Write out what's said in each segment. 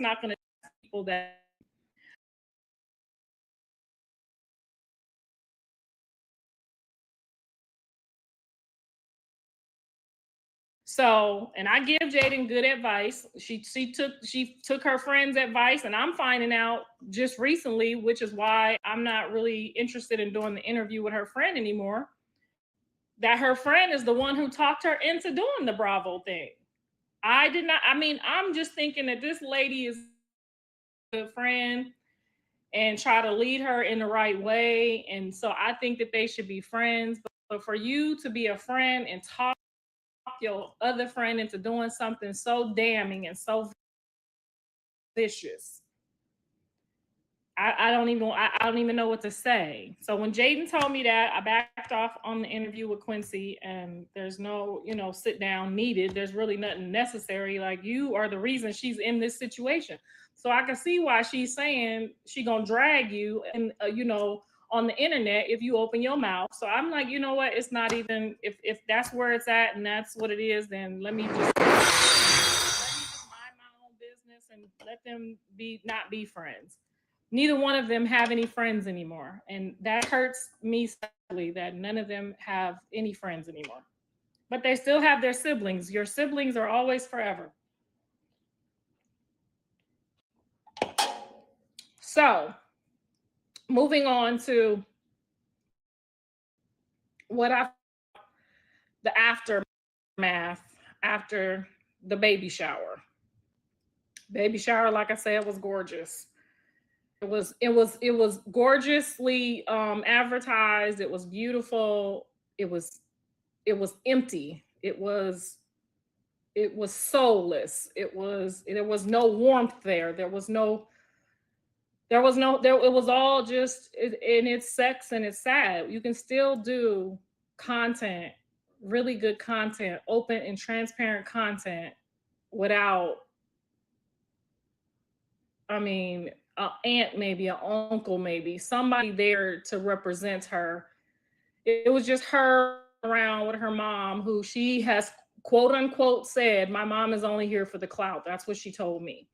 not going to people that. So, and I give Jaden good advice. She took her friend's advice, and I'm finding out just recently, which is why I'm not really interested in doing the interview with her friend anymore, that her friend is the one who talked her into doing the Bravo thing. I did not. I mean, I'm just thinking that this lady is a good friend and try to lead her in the right way. And so I think that they should be friends. But for you to be a friend and talk your other friend into doing something so damning and so vicious, I don't even know what to say. So when Jaden told me that, I backed off on the interview with Quincy, and there's no, sit down needed. There's really nothing necessary. Like, you are the reason she's in this situation. So I can see why she's saying she gonna drag you, and on the internet if you open your mouth. So I'm like, you know what? It's not even, if that's where it's at and that's what it is, then let me just mind my own business and let them be not be friends. Neither one of them have any friends anymore, and that hurts me sadly that none of them have any friends anymore. But they still have their siblings. Your siblings are always forever. So moving on to what I the aftermath after the baby shower. Baby shower, like I said, was gorgeous. It was gorgeously advertised. It was beautiful. It was empty. It was soulless. There was no warmth there. There. It was all just and it's sex and it's sad. You can still do content, really good content, open and transparent content without, I mean, an aunt, maybe an uncle, maybe somebody there to represent her. It was just her around with her mom, who she has quote unquote said, "My mom is only here for the clout." That's what she told me.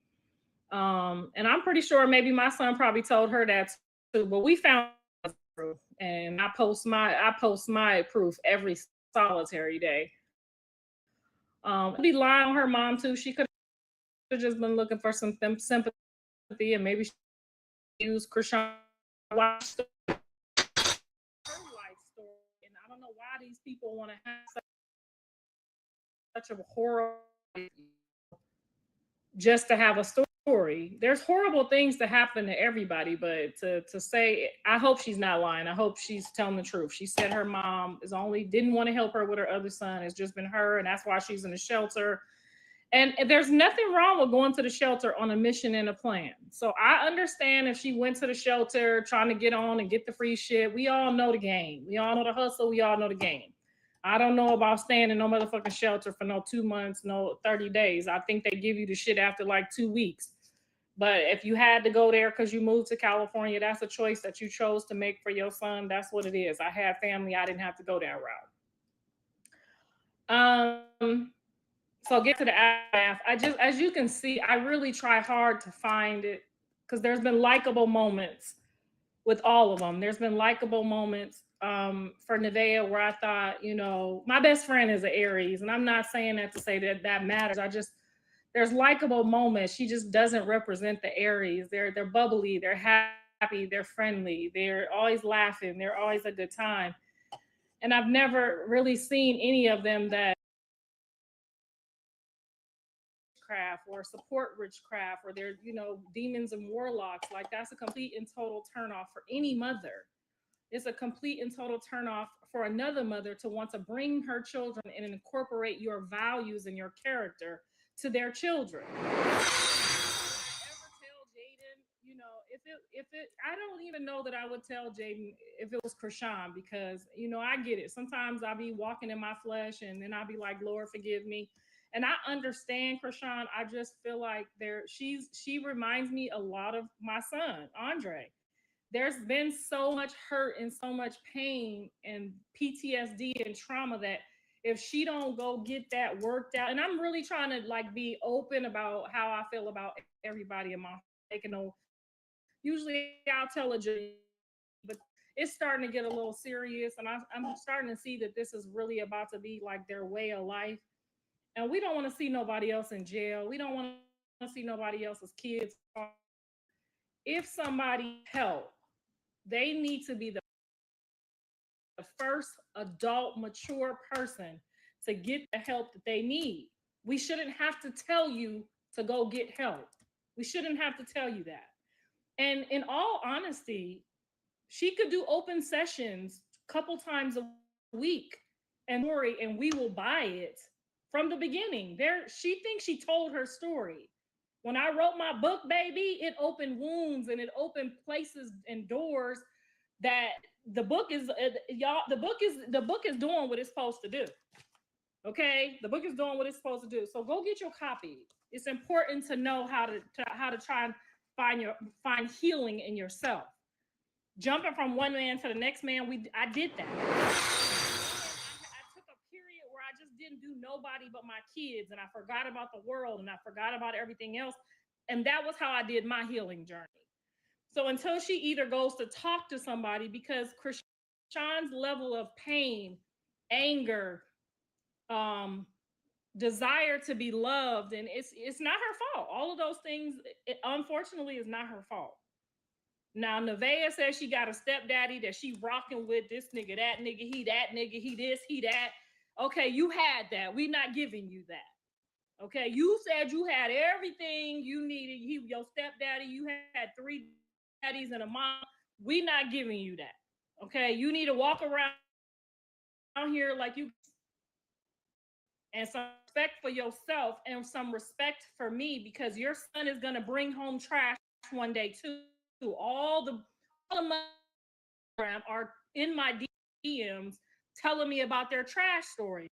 And I'm pretty sure maybe my son probably told her that too. But we found proof, and I post my proof every solitary day. Be lying on her mom too. She could have just been looking for some sympathy, and maybe she used Krishan watch her life story. And I don't know why these people want to have such a horror just to have a story. There's horrible things to happen to everybody, but to say, I hope she's not lying. I hope she's telling the truth. She said her mom is only didn't want to help her with her other son. It's just been her, and that's why she's in the shelter. And there's nothing wrong with going to the shelter on a mission and a plan. So I understand if she went to the shelter trying to get on and get the free shit. We all know the game. We all know the hustle. We all know the game. I don't know about staying in no motherfucking shelter for no 2 months, no 30 days. I think they give you the shit after like 2 weeks. But if you had to go there because you moved to California, that's a choice that you chose to make for your son. That's what it is. I had family. I didn't have to go that route. So get to the aftermath. I just, as you can see, I really try hard to find it because there's been likable moments with all of them. There's been likable moments for Nevaeh where I thought, my best friend is an Aries, and I'm not saying that to say that that matters. There's likable moments. She just doesn't represent the Aries. They're bubbly, they're happy, they're friendly, they're always laughing, they're always a good time. And I've never really seen any of them that craft or support witchcraft, or they're demons and warlocks. Like, that's a complete and total turnoff for any mother. It's a complete and total turnoff for another mother to want to bring her children and incorporate your values and your character to their children. Ever tell Jaden, if it I don't even know that I would tell Jaden if it was Krishan, because I get it. Sometimes I'll be walking in my flesh, and then I'll be like, Lord, forgive me. And I understand Krishan. I just feel like she reminds me a lot of my son, Andre. There's been so much hurt and so much pain and PTSD and trauma that if she don't go get that worked out, and I'm really trying to like be open about how I feel about everybody in my taking no. Usually I'll tell a joke, but it's starting to get a little serious, and I'm starting to see that this is really about to be like their way of life. And we don't want to see nobody else in jail. We don't want to see nobody else's kids. If somebody help, they need to be the first adult, mature person to get the help that they need. We shouldn't have to tell you to go get help. We shouldn't have to tell you that. And in all honesty, she could do open sessions a couple times a week and story, and we will buy it from the beginning. There, she thinks she told her story. When I wrote my book, baby, it opened wounds and it opened places and doors that the book is y'all. The book is doing what it's supposed to do. Okay, the book is doing what it's supposed to do. So go get your copy. It's important to know how to try and find healing in yourself. Jumping from one man to the next man, I did that. I took a period where I just didn't do nobody but my kids, and I forgot about the world, and I forgot about everything else, and that was how I did my healing journey. So until she either goes to talk to somebody, because Krishan's level of pain, anger, um, desire to be loved, and it's not her fault. All of those things, unfortunately, is not her fault. Now, Nevaeh says she got a stepdaddy that she rocking with, this nigga, that nigga, he this, he that. Okay, you had that. We not giving you that. Okay, you said you had everything you needed. Your stepdaddy, you had three daddies and a mom. We not giving you that. Okay, you need to walk around here like you, and some respect for yourself and some respect for me, because your son is gonna bring home trash one day too. All the are in my DMs telling me about their trash stories.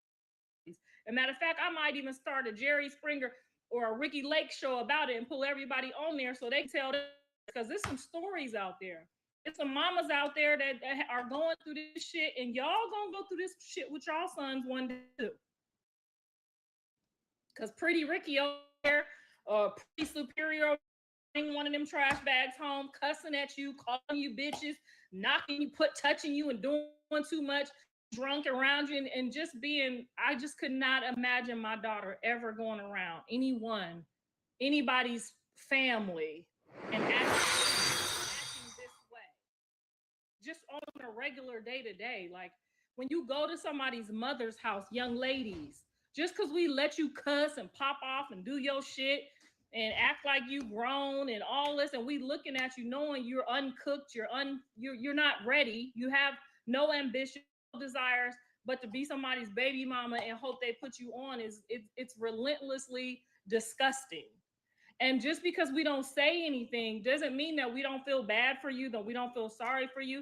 As a matter of fact, I might even start a Jerry Springer or a Ricky Lake show about it and pull everybody on there so they can tell them, because there's some stories out there. There's some mamas out there that are going through this shit, and y'all gonna go through this shit with y'all sons one day too. Because Pretty Ricky over there, Pretty Superior, bring one of them trash bags home, cussing at you, calling you bitches, knocking you, touching you, and doing too much, drunk around you, and just being. I just could not imagine my daughter ever going around anybody's family, and acting this way, just on a regular day to day. Like when you go to somebody's mother's house, young ladies, just because we let you cuss and pop off and do your shit and act like you grown and all this, and we looking at you knowing you're uncooked, you're not ready, you have no ambition, no desires, but to be somebody's baby mama and hope they put you on it's relentlessly disgusting. And just because we don't say anything doesn't mean that we don't feel bad for you, that we don't feel sorry for you,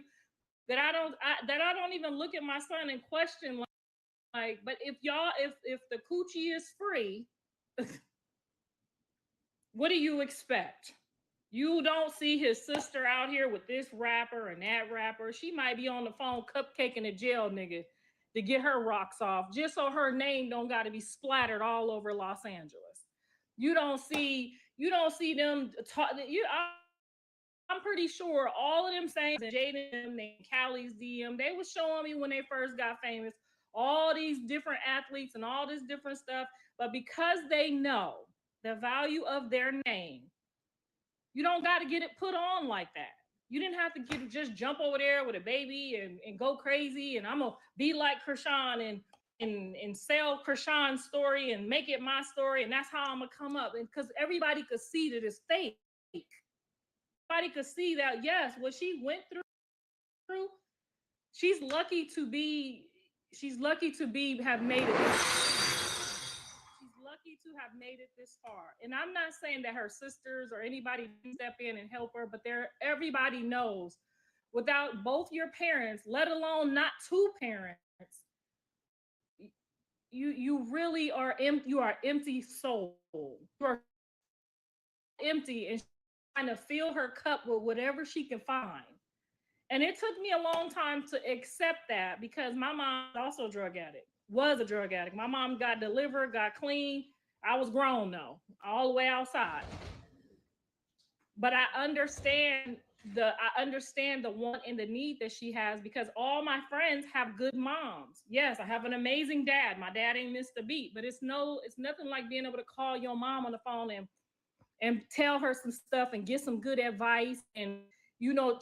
that I don't even look at my son and question like, but if the coochie is free, what do you expect? You don't see his sister out here with this rapper and that rapper. She might be on the phone cupcaking a jail nigga to get her rocks off, just so her name don't got to be splattered all over Los Angeles. You don't see them talk. I'm pretty sure all of them saying Jaden and Callie's DM, they was showing me when they first got famous, all these different athletes and all this different stuff. But because they know the value of their name, you don't got to get it put on like that. You didn't have to just jump over there with a baby and go crazy. And I'm gonna be like Krishan and sell Krishan's story and make it my story, and that's how I'm gonna come up. And because everybody could see that it's fake. Everybody could see that yes, what she went through, she's lucky to be. She's lucky to be have made it. She's lucky to have made it this far. And I'm not saying that her sisters or anybody didn't step in and help her, but everybody knows without both your parents, let alone not two parents, you really are you are empty soul. You are empty, and she's trying to fill her cup with whatever she can find. And it took me a long time to accept that because my mom's also a drug addict. was a drug addict. My mom got delivered, got clean. I was grown though, all the way outside. But I understand the want and the need that she has because all my friends have good moms. Yes, I have an amazing dad. My dad ain't missed a beat, but it's nothing like being able to call your mom on the phone and tell her some stuff and get some good advice and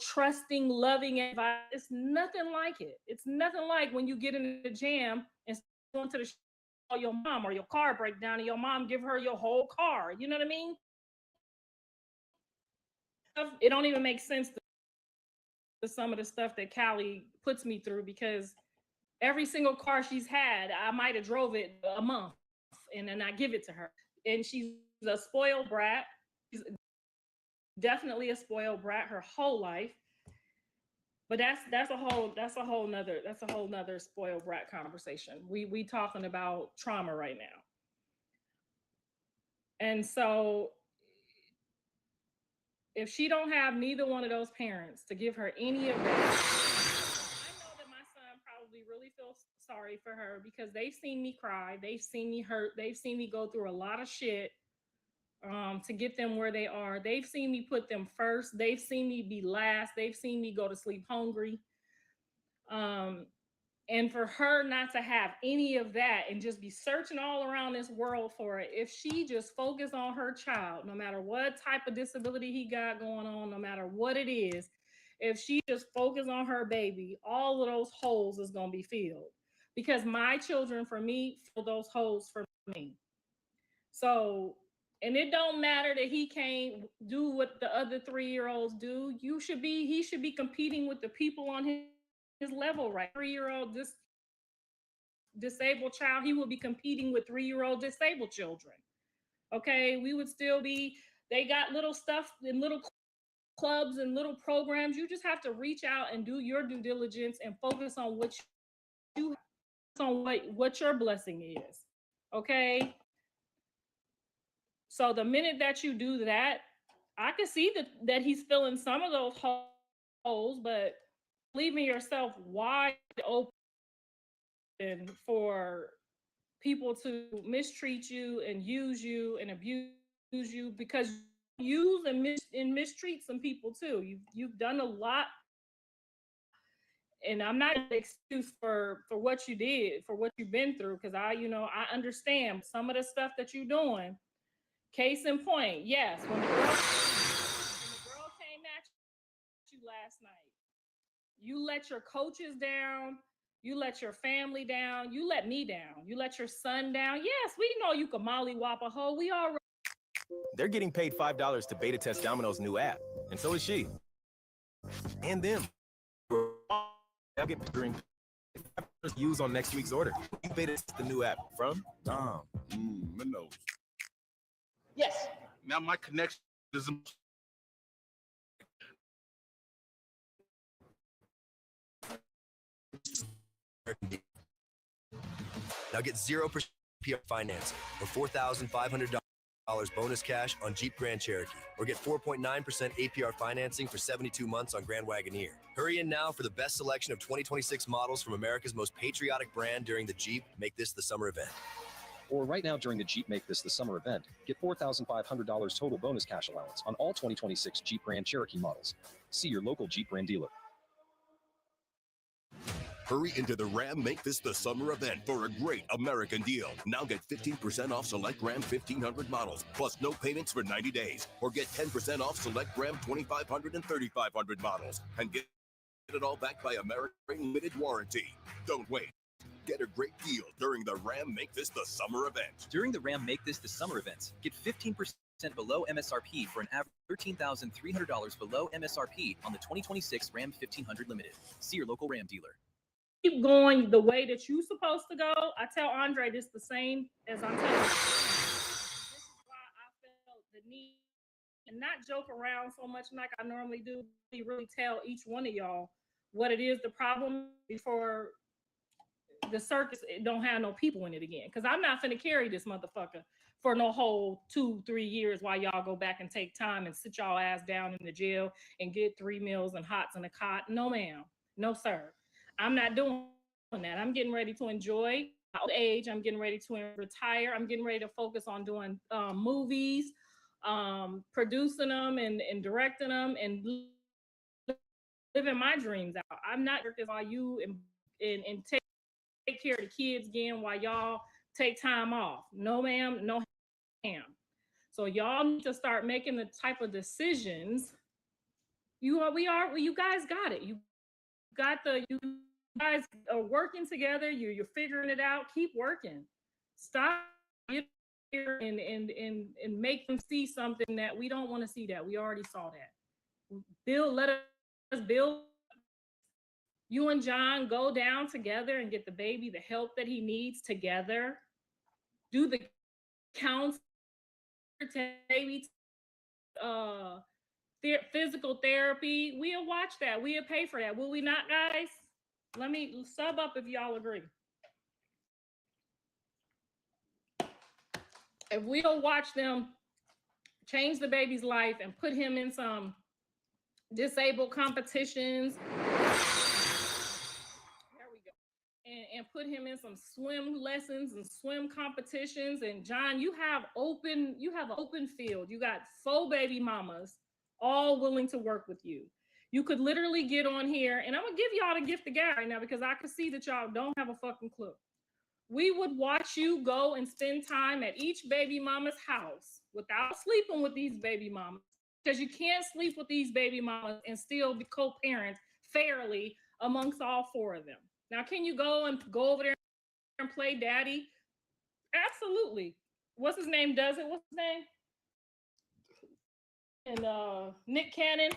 trusting, loving advice. It's nothing like it. It's nothing like when you get in the jam and going to the call your mom or your car break down and your mom give her your whole car. You know what I mean? It don't even make sense to some of the stuff that Callie puts me through because every single car she's had, I might have drove it a month and then I give it to her. And she's a spoiled brat. She's definitely a spoiled brat her whole life. But that's a whole nother spoiled brat conversation. We talking about trauma right now. And so if she don't have neither one of those parents to give her any of that, I know that my son probably really feels sorry for her because they've seen me cry, they've seen me hurt, they've seen me go through a lot of shit to get them where they are. They've seen me put them first. They've seen me be last. They've seen me go to sleep hungry. And for her not to have any of that and just be searching all around this world for it, if she just focused on her child, no matter what type of disability he got going on, no matter what it is, if she just focused on her baby, all of those holes is going to be filled. Because my children, for me, fill those holes for me. So, and it don't matter that he can't do what the other 3-year-olds do. He should be competing with the people on his level, right? 3-year-old disabled child, he will be competing with 3-year-old disabled children. Okay, we would still be. They got little stuff in little clubs and little programs. You just have to reach out and do your due diligence and focus on what your blessing is. Okay. So the minute that you do that, I can see that he's filling some of those holes, but leaving yourself wide open for people to mistreat you and use you and abuse you because you use and mistreat some people too. You've done a lot, and I'm not an excuse for what you did, for what you've been through, because I understand some of the stuff that you're doing. Case in point, yes, when the girl came at you last night, you let your coaches down, you let your family down, you let me down, you let your son down. Yes, we know you can mollywop a hoe. We already. They're getting paid $5 to beta test Domino's new app, and so is she. And them. They'll get during use on next week's order. You beta test the new app from Dom. Minnows. Yes. Now my connection is. Now get 0% APR financing or $4,500 bonus cash on Jeep Grand Cherokee, or get 4.9% APR financing for 72 months on Grand Wagoneer. Hurry in now for the best selection of 2026 models from America's most patriotic brand during the Jeep Make This the Summer event. Or right now during the Jeep Make This the Summer event, get $4,500 total bonus cash allowance on all 2026 Jeep Grand Cherokee models. See your local Jeep brand dealer. Hurry into the Ram Make This the Summer event for a great American deal. Now get 15% off select Ram 1500 models, plus no payments for 90 days. Or get 10% off select Ram 2500 and 3500 models. And get it all back by American limited warranty. Don't wait. Get a great deal during the Ram Make This the Summer event. During the Ram Make This the Summer event, get 15% below MSRP for an average $13,300 below MSRP on the 2026 Ram 1500 Limited. See your local Ram dealer. Keep going the way that you're supposed to go. I tell Andre this the same as I'm telling you. This is why I felt the need and not joke around so much like I normally do. Really tell each one of y'all what it is the problem before the circus don't have no people in it again. Because I'm not finna carry this motherfucker for no whole 2-3 years while y'all go back and take time and sit y'all ass down in the jail and get 3 meals and hots and a cot. No, ma'am. No, sir. I'm not doing that. I'm getting ready to enjoy old age, I'm getting ready to retire. I'm getting ready to focus on doing movies, producing them and directing them and living my dreams out. I'm not working while you and take care of the kids again while y'all take time off. No, ma'am, no, ma'am. So y'all need to start making the type of decisions. You guys got it. You guys are working together. You're figuring it out. Keep working. Stop here and make them see something that we don't want to see. That we already saw that. Let us build. You and John go down together and get the baby the help that he needs together. Do the counseling, baby, physical therapy. We'll watch that. We'll pay for that. Will we not, guys? Let me sub up if y'all agree. If we'll watch them change the baby's life and put him in some disabled competitions, and put him in some swim lessons and swim competitions. And John, you have an open field. You got 4 baby mamas all willing to work with you. You could literally get on here, and I'm gonna give y'all the gift of gab right now because I can see that y'all don't have a fucking clue. We would watch you go and spend time at each baby mama's house without sleeping with these baby mamas, because you can't sleep with these baby mamas and still be co-parent fairly amongst all 4 of them. Now, can you go over there and play daddy? Absolutely. What's his name does it? What's his name? And Nick Cannon.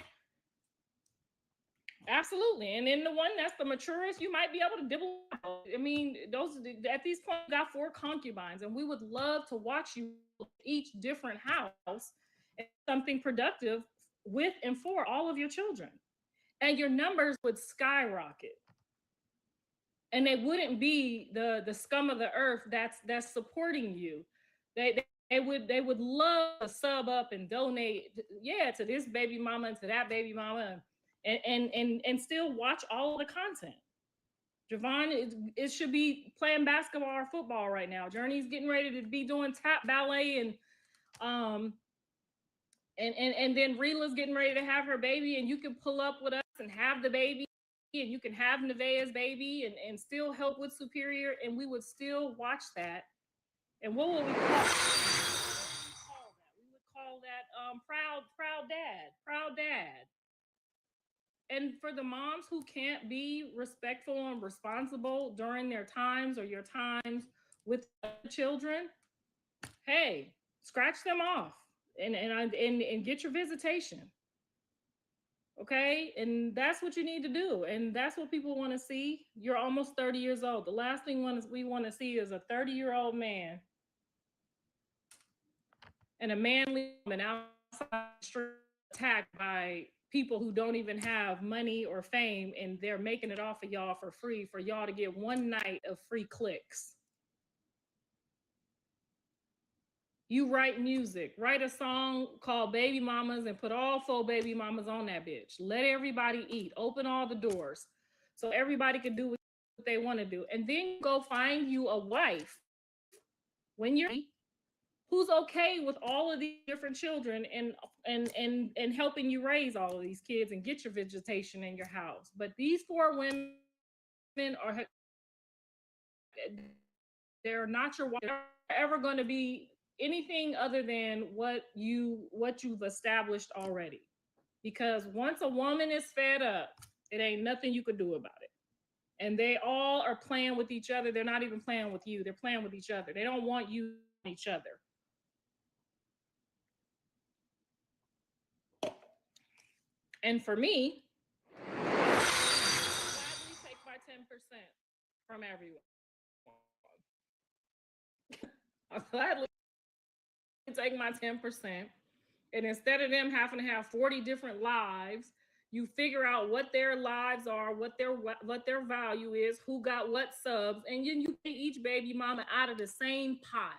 Absolutely. And then the one that's the maturest, you might be able to dibble. I mean, those at these points got 4 concubines, and we would love to watch you each different house and something productive with and for all of your children. And your numbers would skyrocket. And they wouldn't be the scum of the earth that's supporting you. They would love to sub up and donate, to this baby mama and to that baby mama, and still watch all the content. Javon, it should be playing basketball or football right now. Journey's getting ready to be doing tap ballet, and then Rela's getting ready to have her baby, and you can pull up with us and have the baby, and you can have Nevaeh's baby and still help with Superior, and we would still watch that. And what would we call that? We would call that proud dad. And for the moms who can't be respectful and responsible during their times or your times with the children, hey, scratch them off and get your visitation. Okay, and that's what you need to do, and that's what people want to see. You're almost 30 years old. The last thing we want to see is a 30-year-old man and a manly woman outside the street attacked by people who don't even have money or fame, and they're making it off of y'all for free for y'all to get one night of free clicks. You write music, write a song called Baby Mamas and put all 4 baby mamas on that bitch. Let everybody eat, open all the doors so everybody can do what they want to do. And then go find you a wife when you're who's okay with all of these different children and helping you raise all of these kids and get your vegetation in your house. But these 4 women are, they're not your wife. They're ever going to be anything other than what you've established already. Because once a woman is fed up, it ain't nothing you could do about it. And they all are playing with each other. They're not even playing with you. They're playing with each other. They don't want you each other. And for me, I gladly take my 10% from everyone. I gladly take my 10%. And instead of them having to have 40 different lives, you figure out what their lives are, what their value is, who got what subs, and then you pay each baby mama out of the same pot,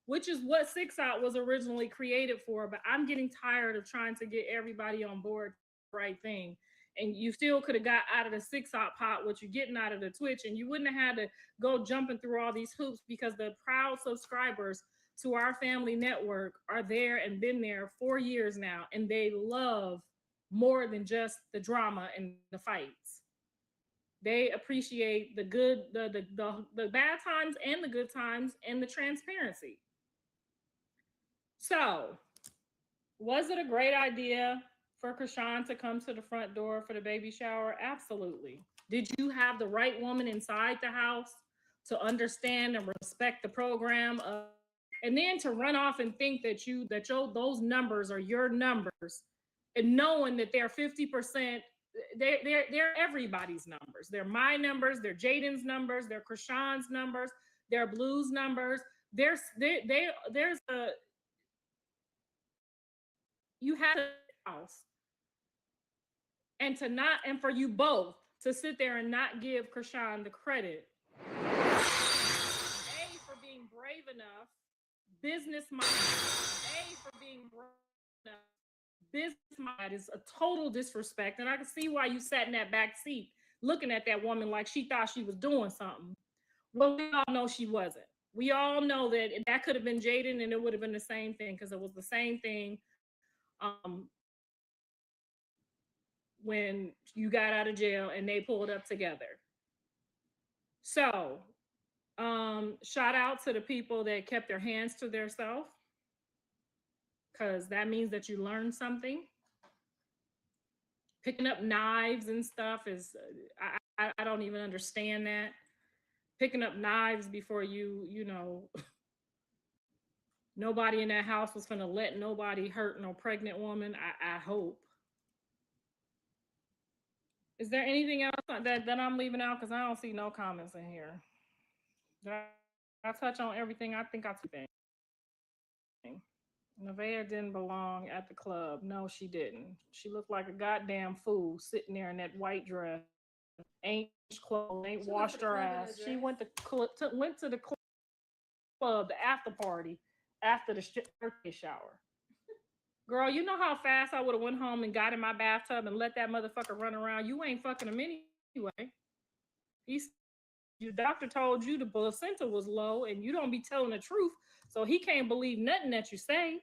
which is what 6 Out was originally created for. But I'm getting tired of trying to get everybody on board the right thing. and you still could have got out of the 6-op pot what you're getting out of the Twitch, and you wouldn't have had to go jumping through all these hoops, because the proud subscribers to our family network are there and been there 4 years now, and they love more than just the drama and the fights. They appreciate the good, the bad times and the good times and the transparency. So, was it a great idea for Krishan to come to the front door for the baby shower? Absolutely. Did you have the right woman inside the house to understand and respect the program? And then to run off and think that those numbers are your numbers, and knowing that they're 50%, they're everybody's numbers. They're my numbers, they're Jaden's numbers, they're Krishan's numbers, they're Blue's numbers. There's a, you had a house, and for you both to sit there and not give Krishan the credit, A, for being brave enough, business minded, A, for being brave enough, business minded, is a total disrespect. And I can see why you sat in that back seat looking at that woman like she thought she was doing something. Well, we all know she wasn't. We all know that could have been Jaden, and it would have been the same thing, because it was the same thing when you got out of jail and they pulled up together. So shout out to the people that kept their hands to themselves, because that means that you learned something. Picking up knives and stuff is, I don't even understand that. Picking up knives before you know, nobody in that house was gonna let nobody hurt no pregnant woman. I hope. Is there anything else that I'm leaving out? Because I don't see no comments in here. Did I touch on everything? I think I took everything. Nevaeh didn't belong at the club. No, she didn't. She looked like a goddamn fool sitting there in that white dress. Ain't clothes, ain't washed her ass. She went to the club, the after party, after the birthday shower. Girl, you know how fast I would have went home and got in my bathtub and let that motherfucker run around? You ain't fucking him anyway. Your doctor told you the placenta was low, and you don't be telling the truth, so he can't believe nothing that you say.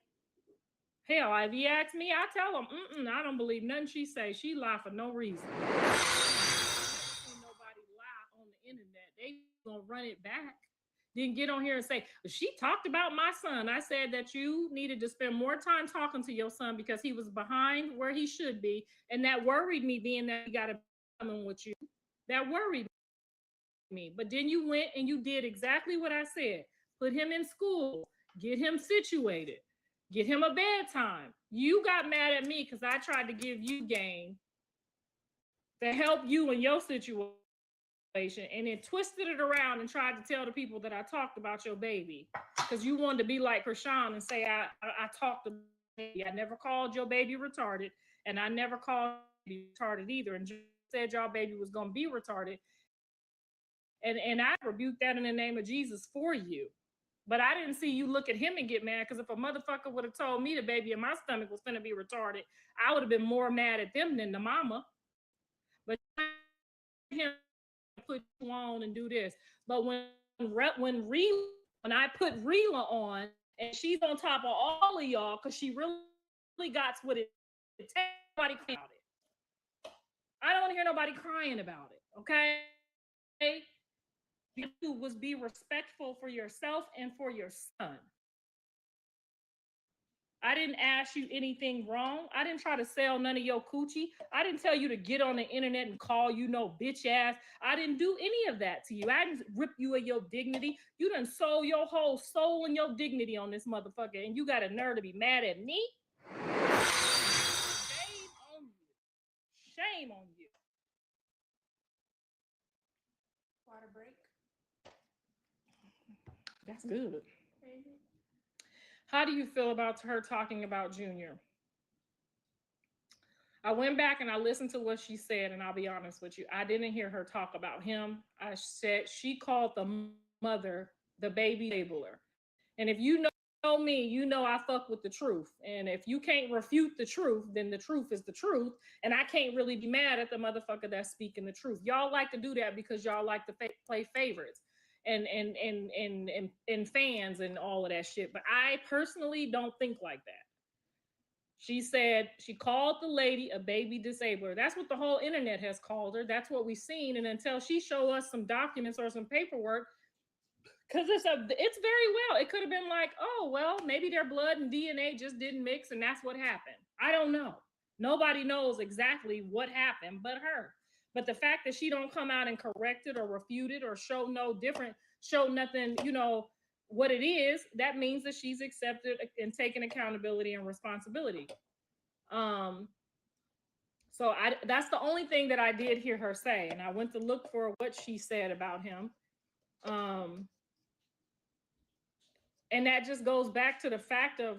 Hell, if he asks me, I tell him, I don't believe nothing she say. She lie for no reason. Ain't nobody lie on the internet. They gonna run it back. Then get on here and say, she talked about my son. I said that you needed to spend more time talking to your son because he was behind where he should be. And that worried me, being that he got to come in with you. That worried me. But then you went and you did exactly what I said. Put him in school. Get him situated. Get him a bedtime. You got mad at me because I tried to give you game to help you in your situation, and then twisted it around and tried to tell the people that I talked about your baby, because you wanted to be like Krishan and say I talked about baby. I never called your baby retarded, and I never called you retarded either, and just said your baby was going to be retarded, and I rebuked that in the name of Jesus for you. But I didn't see you look at him and get mad, because if a motherfucker would have told me the baby in my stomach was going to be retarded, I would have been more mad at them than the mama. But him put you on and do this. But when I put Rila on and she's on top of all of y'all because she really got what it takes, nobody crying about it. I don't want to hear nobody crying about it. Okay? You was be respectful for yourself and for your son. I didn't ask you anything wrong. I didn't try to sell none of your coochie. I didn't tell you to get on the internet and call you no bitch ass. I didn't do any of that to you. I didn't rip you of your dignity. You done sold your whole soul and your dignity on this motherfucker, and you got a nerve to be mad at me? Shame on you. Shame on you. Water break. That's good. How do you feel about her talking about Junior? I went back and I listened to what she said, and I'll be honest with you, I didn't hear her talk about him. I said she called the mother the baby enabler. And if you know know me, you know I fuck with the truth. And if you can't refute the truth, then the truth is the truth. And I can't really be mad at the motherfucker that's speaking the truth. Y'all like to do that because y'all like to play favorites and fans and all of that shit. But I personally don't think like that. She said she called the lady a baby disabler. That's what the whole internet has called her. That's what we've seen. And until she show us some documents or some paperwork, because it's very well. It could have been like, oh well, maybe their blood and DNA just didn't mix, and that's what happened. I don't know. Nobody knows exactly what happened but her. But the fact that she don't come out and correct it or refute it or show no different, show nothing, what it is, that means that she's accepted and taken accountability and responsibility. Um, so that's the only thing that I did hear her say, and I went to look for what she said about him. And that just goes back to the fact of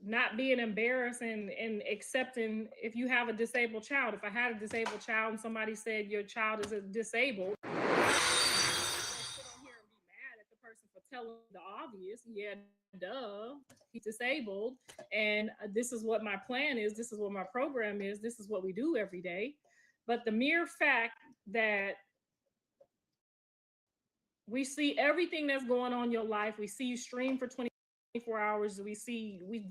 not being embarrassed and accepting if you have a disabled child. If I had a disabled child and somebody said your child is disabled, I don't sit on here and be mad at the person for telling the obvious. Yeah, duh, he's disabled, and this is what my plan is. This is what my program is. This is what we do every day. But the mere fact that we see everything that's going on in your life. We see you stream for 24 hours. We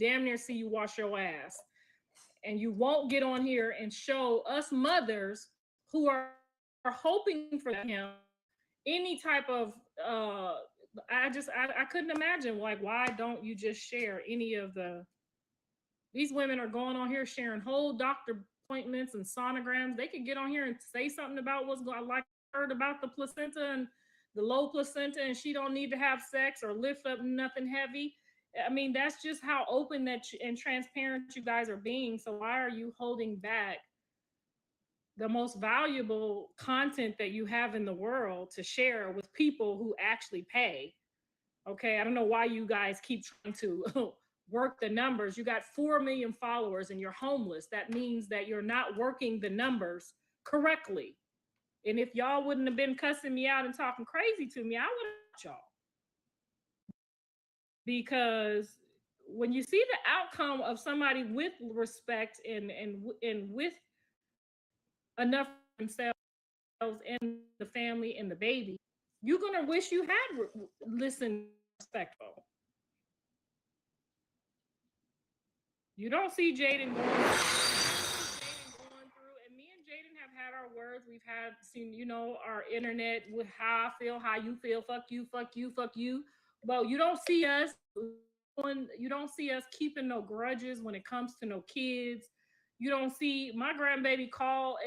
damn near see you wash your ass. And you won't get on here and show us mothers who are hoping for him any type of I couldn't imagine, like, why don't you just share any of these women are going on here sharing whole doctor appointments and sonograms. They could get on here and say something about what's going on, like I heard about the placenta and the low placenta, and she don't need to have sex or lift up nothing heavy. I mean, that's just how open and transparent you guys are being. So why are you holding back the most valuable content that you have in the world to share with people who actually pay? Okay, I don't know why you guys keep trying to work the numbers. You got 4 million followers and you're homeless. That means that you're not working the numbers correctly. And if y'all wouldn't have been cussing me out and talking crazy to me, I would have y'all. Because when you see the outcome of somebody with respect and with enough themselves and the family and the baby, you're gonna wish you had listened respectful. You don't see Jaden going through, and me and Jaden have had our words. We've seen, our internet with how I feel, how you feel, fuck you, fuck you, fuck you. Well, you don't see us keeping no grudges when it comes to no kids. You don't see my grandbaby call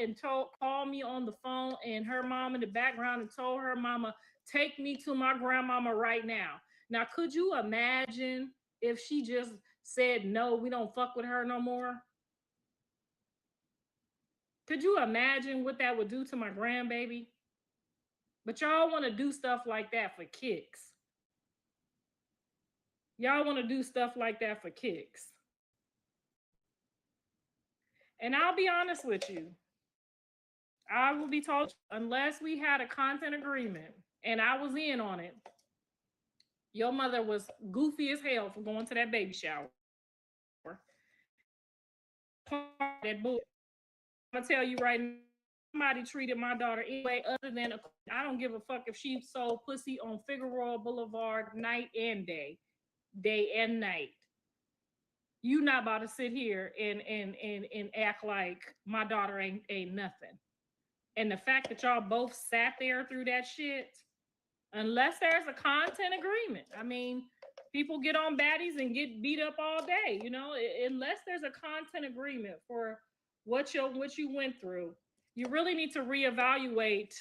me on the phone and her mom in the background and told her mama, take me to my grandmama right now. Now, could you imagine if she just said, no, we don't fuck with her no more? Could you imagine what that would do to my grandbaby? But y'all want to do stuff like that for kicks. Y'all want to do stuff like that for kicks. And I'll be honest with you. I will be told, unless we had a content agreement and I was in on it, your mother was goofy as hell for going to that baby shower. That bull. I'm gonna tell you right now, somebody treated my daughter anyway other than I don't give a fuck if she sold pussy on Figueroa Boulevard night and day and night. You not about to sit here and act like my daughter ain't nothing. And the fact that y'all both sat there through that shit, unless there's a content agreement. I mean, people get on baddies and get beat up all day, unless there's a content agreement for what you went through. You really need to reevaluate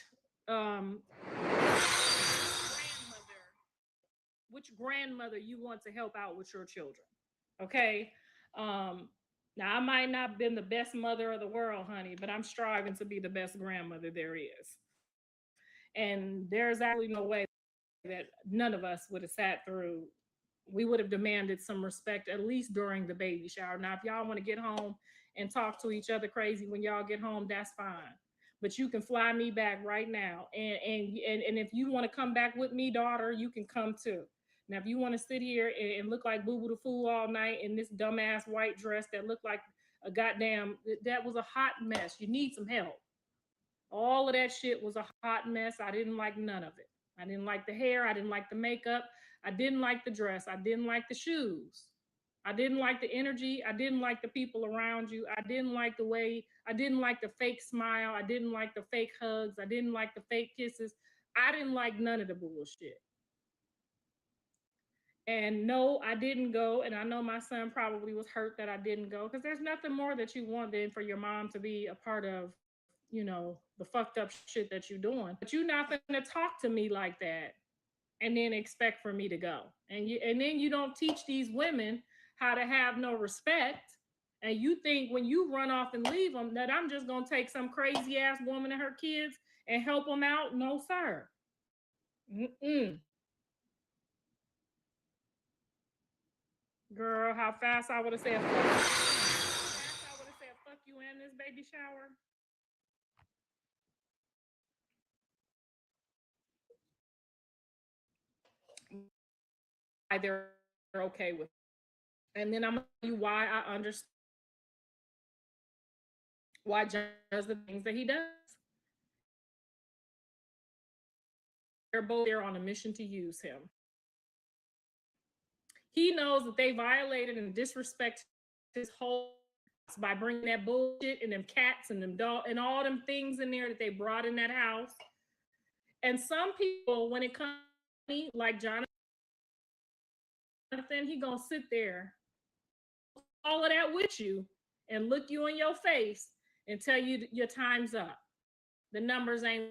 which grandmother you want to help out with your children. Okay. Now I might not have been the best mother of the world, honey, but I'm striving to be the best grandmother there is. And there's actually no way that none of us would have sat through. We would have demanded some respect, at least during the baby shower. Now, if y'all want to get home and talk to each other crazy when y'all get home, that's fine. But you can fly me back right now. And if you want to come back with me, daughter, you can come too. Now, if you want to sit here and look like Boo Boo the Fool all night in this dumbass white dress that looked like a goddamn, that was a hot mess. You need some help. All of that shit was a hot mess. I didn't like none of it. I didn't like the hair. I didn't like the makeup. I didn't like the dress. I didn't like the shoes. I didn't like the energy. I didn't like the people around you. I didn't like the way, I didn't like the fake smile. I didn't like the fake hugs. I didn't like the fake kisses. I didn't like none of the bullshit. And no, I didn't go. And I know my son probably was hurt that I didn't go because there's nothing more that you want than for your mom to be a part of, you know, the fucked up shit that you're doing. But you're not gonna talk to me like that and then expect for me to go. And then you don't teach these women how to have no respect. And you think when you run off and leave them that I'm just gonna take some crazy ass woman and her kids and help them out? No, sir. Mm-mm. Girl, how fast I would have said fuck you. How fast I would have said fuck you in this baby shower. Why they're okay with it. And then I'm gonna tell you why I understand why John does the things that he does. They're both there on a mission to use him. He knows that they violated and disrespected his whole by bringing that bullshit and them cats and them dog and all them things in there that they brought in that house. And some people, when it comes to me, like Jonathan, he gonna sit there, all of that with you, and look you in your face and tell you your time's up. The numbers ain't,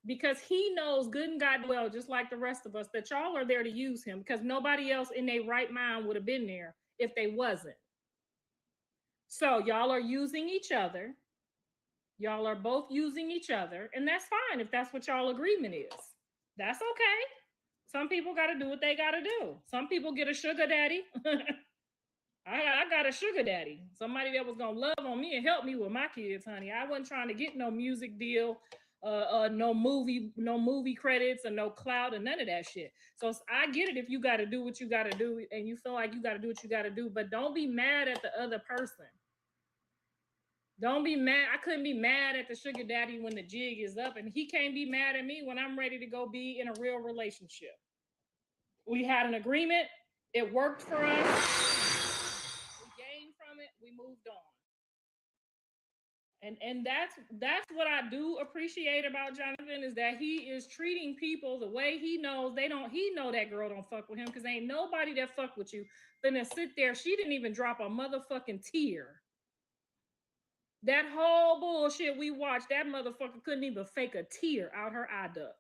because he knows good and God well, just like the rest of us, that y'all are there to use him because nobody else in their right mind would have been there if they wasn't. So y'all are using each other. Y'all are both using each other, and that's fine if that's what y'all agreement is. That's okay. Some people got to do what they got to do. Some people get a sugar daddy. I got a sugar daddy, somebody that was gonna love on me and help me with my kids, honey. I wasn't trying to get no music deal, no movie credits, or no clout, or none of that shit. So I get it if you got to do what you got to do, and you feel like you got to do what you got to do, but don't be mad at the other person. Don't be mad. I couldn't be mad at the sugar daddy when the jig is up, and he can't be mad at me when I'm ready to go be in a real relationship. We had an agreement. It worked for us. We gained from it. We moved on. And that's what I do appreciate about Jonathan, is that he is treating people the way he knows they don't. He know that girl don't fuck with him because ain't nobody that fuck with you finna sit there. She didn't even drop a motherfucking tear. That whole bullshit we watched, that motherfucker couldn't even fake a tear out her eye duct.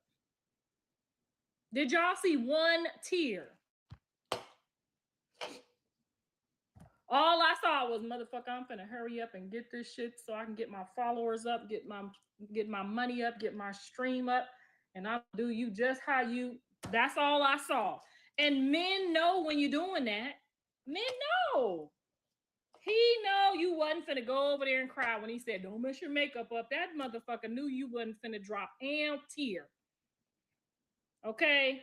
Did y'all see one tear? All I saw was, motherfucker, I'm finna hurry up and get this shit so I can get my followers up, get my money up, get my stream up, and I'll do you just how you. That's all I saw. And men know when you're doing that. Men know. He know you wasn't finna go over there and cry when he said, don't mess your makeup up. That motherfucker knew you wasn't finna drop a tear. Okay?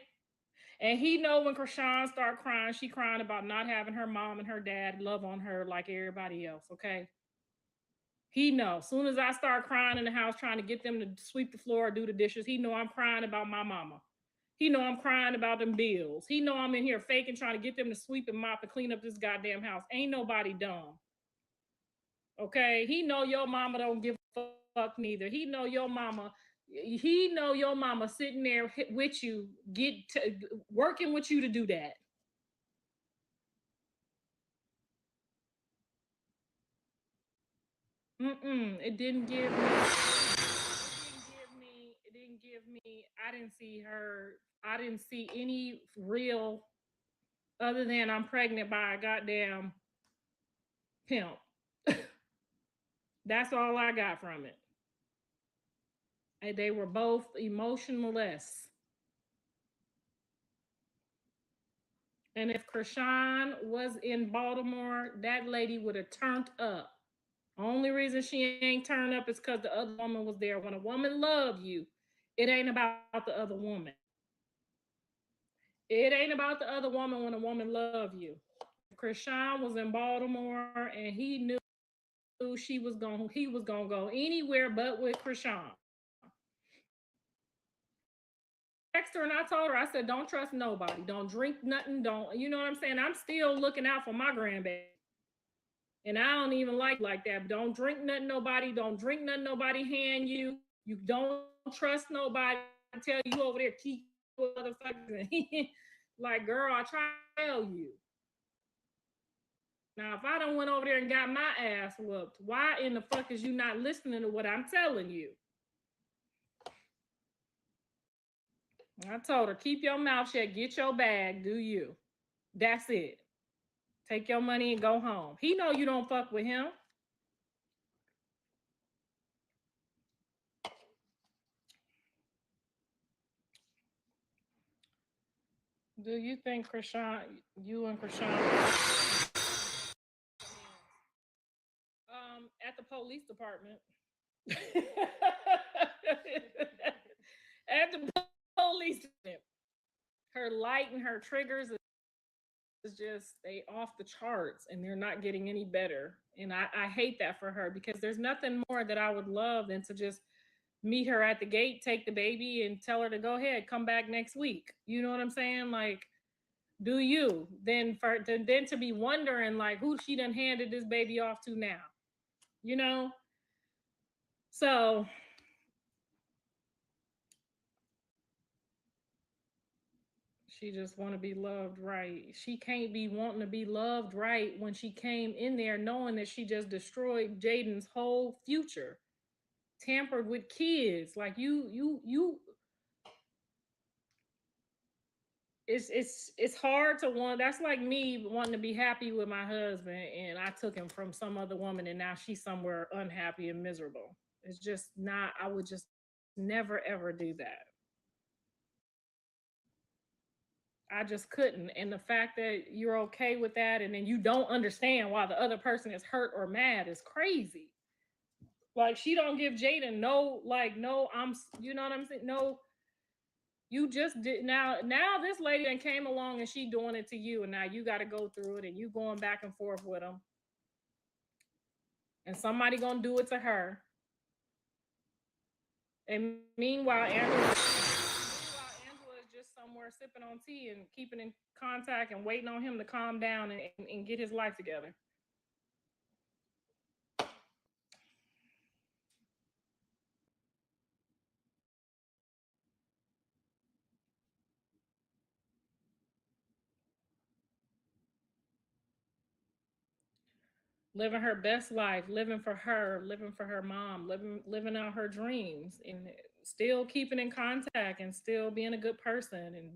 And he know when Krishan start crying, she crying about not having her mom and her dad love on her like everybody else, okay? He know. As soon as I start crying in the house trying to get them to sweep the floor or do the dishes, he know I'm crying about my mama. He know I'm crying about them bills. He know I'm in here faking trying to get them to sweep and mop and clean up this goddamn house. Ain't nobody dumb. Okay? He know your mama don't give a fuck neither. He know your mama sitting there with you, working with you to do that. It didn't give me. I didn't see her. I didn't see any real, other than I'm pregnant by a goddamn pimp. That's all I got from it. And they were both emotionless. And if Krishan was in Baltimore, that lady would have turned up. Only reason she ain't turned up is because the other woman was there. When a woman loves you, it ain't about the other woman. It ain't about the other woman when a woman love you. Krishan was in Baltimore and he knew he was gonna go anywhere but with Krishan. Text her and I told her, I said, don't trust nobody. Don't drink nothing. Don't, you know what I'm saying? I'm still looking out for my grandbaby. And I don't even like that. Don't drink nothing nobody. Don't drink nothing nobody hand you. You don't trust nobody. I tell you over there, keep motherfuckers. Like, girl, I try to tell you. Now, if I don't went over there and got my ass whooped, why in the fuck is you not listening to what I'm telling you? I told her, keep your mouth shut, get your bag, do you. That's it. Take your money and go home. He know you don't fuck with him. Do you think Krishan, you and Krishan, at the police department, at the police department, her light and her triggers is just they off the charts and they're not getting any better. And I hate that for her because there's nothing more that I would love than to just meet her at the gate, take the baby, and tell her to go ahead, come back next week. You know what I'm saying? Like, do you then to be wondering like who she done handed this baby off to now? You know? So she just want to be loved right. She can't be wanting to be loved right when she came in there knowing that she just destroyed Jaden's whole future, tampered with kids. Like you. It's hard to want. That's like me wanting to be happy with my husband, and I took him from some other woman, and now she's somewhere unhappy and miserable. It's just not. I would just never ever do that. I just couldn't. And the fact that you're okay with that and then you don't understand why the other person is hurt or mad is crazy. Like she don't give Jaden no, like, no, you know what I'm saying? No, you just did now this lady then came along and she doing it to you and now you got to go through it and you going back and forth with them. And somebody gonna do it to her. And meanwhile, Angela is just somewhere sipping on tea and keeping in contact and waiting on him to calm down and get his life together. Living her best life, living for her mom, living out her dreams, and still keeping in contact and still being a good person and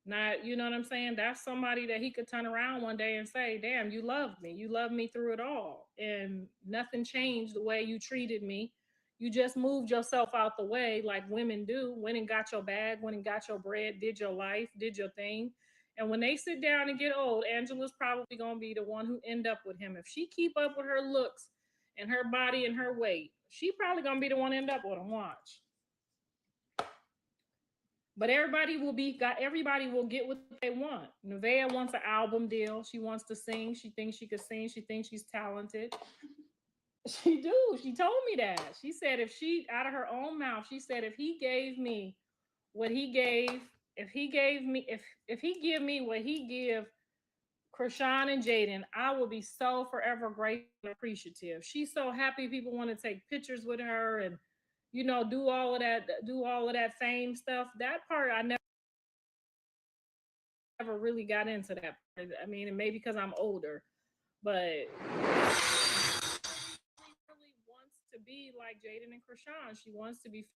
not, you know what I'm saying? That's somebody that he could turn around one day and say, "Damn, you loved me. You loved me through it all, and nothing changed the way you treated me. You just moved yourself out the way like women do. Went and got your bag, went and got your bread, did your life, did your thing." And when they sit down and get old, Angela's probably gonna be the one who end up with him. If she keep up with her looks and her body and her weight, she probably gonna be the one end up with him. Watch. But everybody will get what they want. Nevaeh wants an album deal. She wants to sing. She thinks she could sing. She thinks she's talented. She do. She told me that. She said if she out of her own mouth, she said if he gave me what he gave, if he give me what he give Krishan and Jaden, I will be so forever grateful and appreciative. She's so happy people want to take pictures with her and do all of that fame stuff. That part I never really got into that. I mean, and maybe because I'm older, but she really wants to be like Jaden and Krishan. She wants to be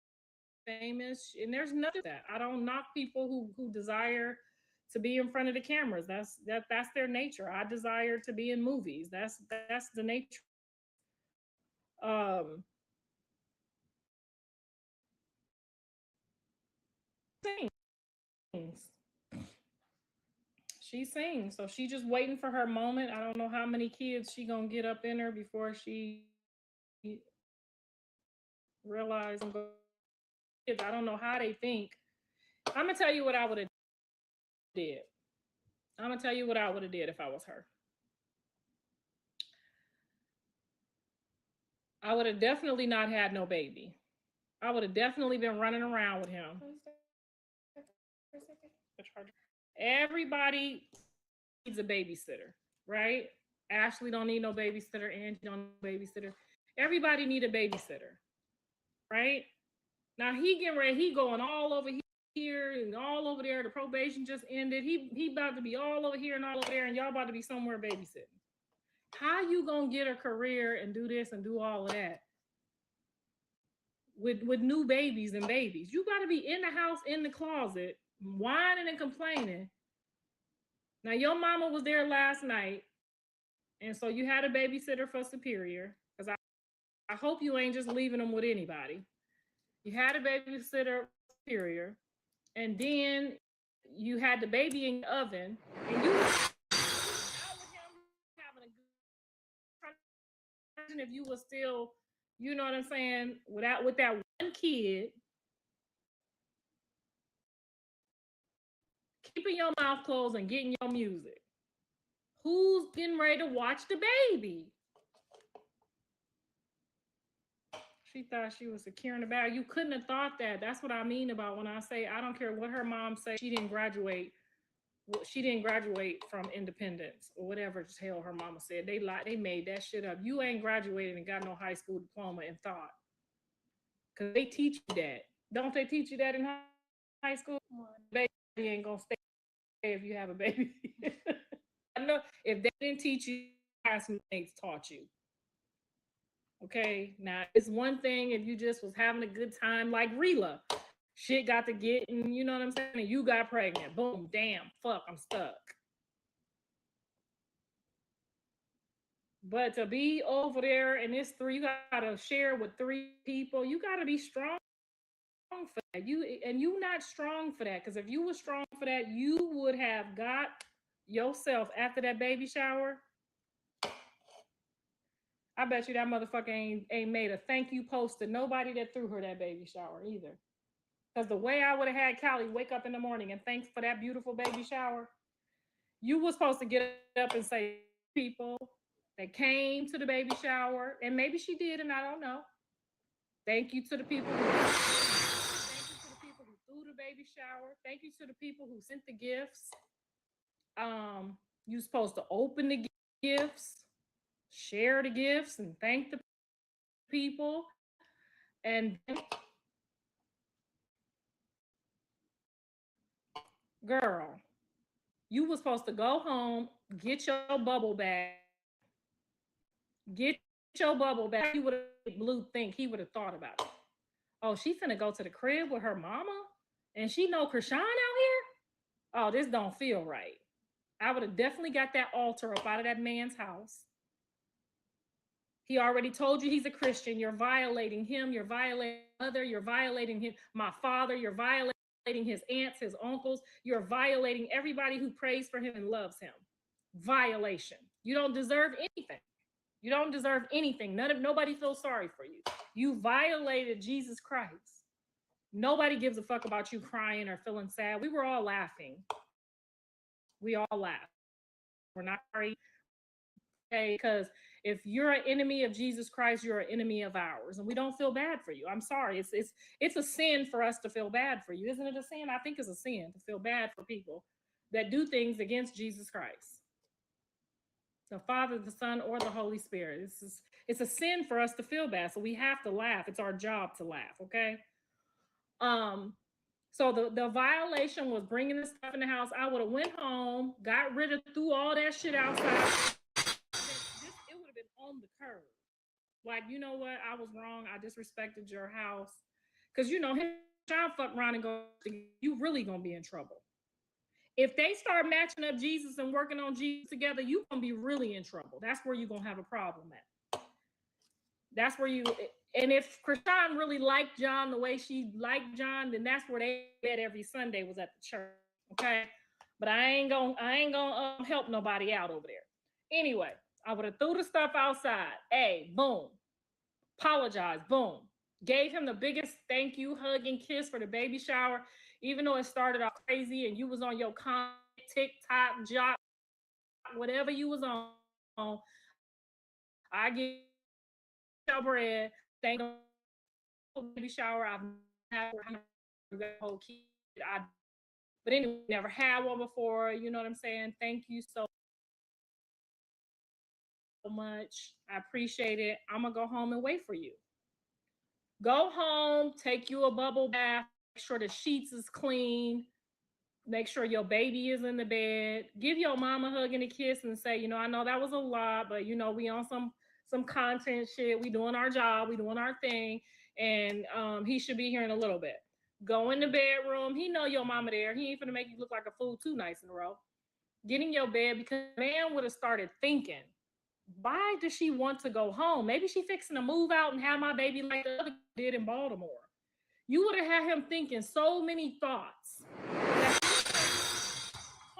famous, and there's nothing that I don't knock people who desire to be in front of the cameras. That's their nature. I desire to be in movies. That's the nature. Um, sings. She sings, so she just waiting for her moment. I don't know how many kids she gonna get up in her before she realize I don't know how they think. I'm gonna tell you what I would have did. I'm gonna tell you what I would have did if I was her. I would have definitely not had no baby. I would have definitely been running around with him. Everybody needs a babysitter, right? Ashley don't need no babysitter. Angie don't need no babysitter. Everybody need a babysitter, right? Now he getting ready. He going all over here and all over there. The probation just ended. He about to be all over here and all over there, and y'all about to be somewhere babysitting. How you gonna get a career and do this and do all of that with new babies and babies? You got to be in the house, in the closet, whining and complaining. Now your mama was there last night, and so you had a babysitter for Superior. Because I hope you ain't just leaving them with anybody. You had a babysitter for Superior, and then you had the baby in the oven, and you out with him having a good. If you were still, you know what I'm saying, with that one kid, keeping your mouth closed and getting your music. Who's getting ready to watch the baby? She thought she was securing the bag. You couldn't have thought that. That's what I mean about when I say I don't care what her mom say. She didn't graduate. She didn't graduate from Independence or whatever the hell her mama said. They lied. They made that shit up. You ain't graduated and got no high school diploma and thought. Because they teach you that. Don't they teach you that in high school? Baby ain't going to stay if you have a baby. I know if they didn't teach you, classmates taught you. Okay, now it's one thing if you just was having a good time like Rela. Shit got to get, and you know what I'm saying? And you got pregnant. Boom, damn, fuck, I'm stuck. But to be over there and it's three, you gotta share with three people. You gotta be strong for that. You not strong for that. Because if you were strong for that, you would have got yourself after that baby shower. I bet you that motherfucker ain't made a thank you post to nobody that threw her that baby shower either. Because the way I would have had Callie wake up in the morning and thanks for that beautiful baby shower, you were supposed to get up and say people that came to the baby shower, and maybe she did, and I don't know. Thank you to the people who threw the baby shower. Thank you to the people who sent the gifts. You're supposed to open the gifts, share the gifts, and thank the people. And girl, you were supposed to go home, get your bubble bag, You would have Blue think he would have thought about it. Oh, she finna go to the crib with her mama, and she know Krishan out here. Oh, this don't feel right. I would have definitely got that altar up out of that man's house. He already told you he's a Christian. You're violating him. You're violating mother. You're violating him, my father. You're violating his aunts, his uncles. You're violating everybody who prays for him and loves him. Violation. You don't deserve anything. You don't deserve anything. Nobody feels sorry for you. You violated Jesus Christ. Nobody gives a fuck about you crying or feeling sad. We were all laughing. We all laughed. We're not sorry. Okay, because if you're an enemy of Jesus Christ, you're an enemy of ours, and we don't feel bad for you. I'm sorry. It's a sin for us to feel bad for you. Isn't it a sin? I think it's a sin to feel bad for people that do things against Jesus Christ. The Father, the Son, or the Holy Spirit. It's a sin for us to feel bad. So we have to laugh. It's our job to laugh, okay? So the violation was bringing the stuff in the house. I would have went home, got rid of, threw all that shit outside. It would have been on the curb. Like, you know what? I was wrong. I disrespected your house. Because, you know, him trying to fuck around and go, you really going to be in trouble. If they start matching up Jesus and working on Jesus together, you're going to be really in trouble. That's where you're going to have a problem at. That's where and if Krishan really liked John the way she liked John, then that's where they met every Sunday, was at the church. Okay. But I ain't gonna help nobody out over there. Anyway, I would have threw the stuff outside. Hey, boom. Apologize. Boom. Gave him the biggest thank you, hug, and kiss for the baby shower. even though it started off crazy and you was on your TikTok, job, whatever you was on, I get your bread. Thank you for the baby shower. I've had a whole kid. But anyway, never had one before. You know what I'm saying? Thank you so much. I appreciate it. I'm gonna go home and wait for you. Go home, take you a bubble bath, make sure the sheets is clean, make sure your baby is in the bed. Give your mom a hug and a kiss and say, you know, I know that was a lot, but you know, we on some content shit. We doing our job, we doing our thing, and he should be here in a little bit. Go in the bedroom. He know your mama there. He ain't finna make you look like a fool 2 nights in a row. Get in your bed because man would have started thinking, why does she want to go home? Maybe she fixing to move out and have my baby like the other did in Baltimore. You would have had him thinking so many thoughts. Come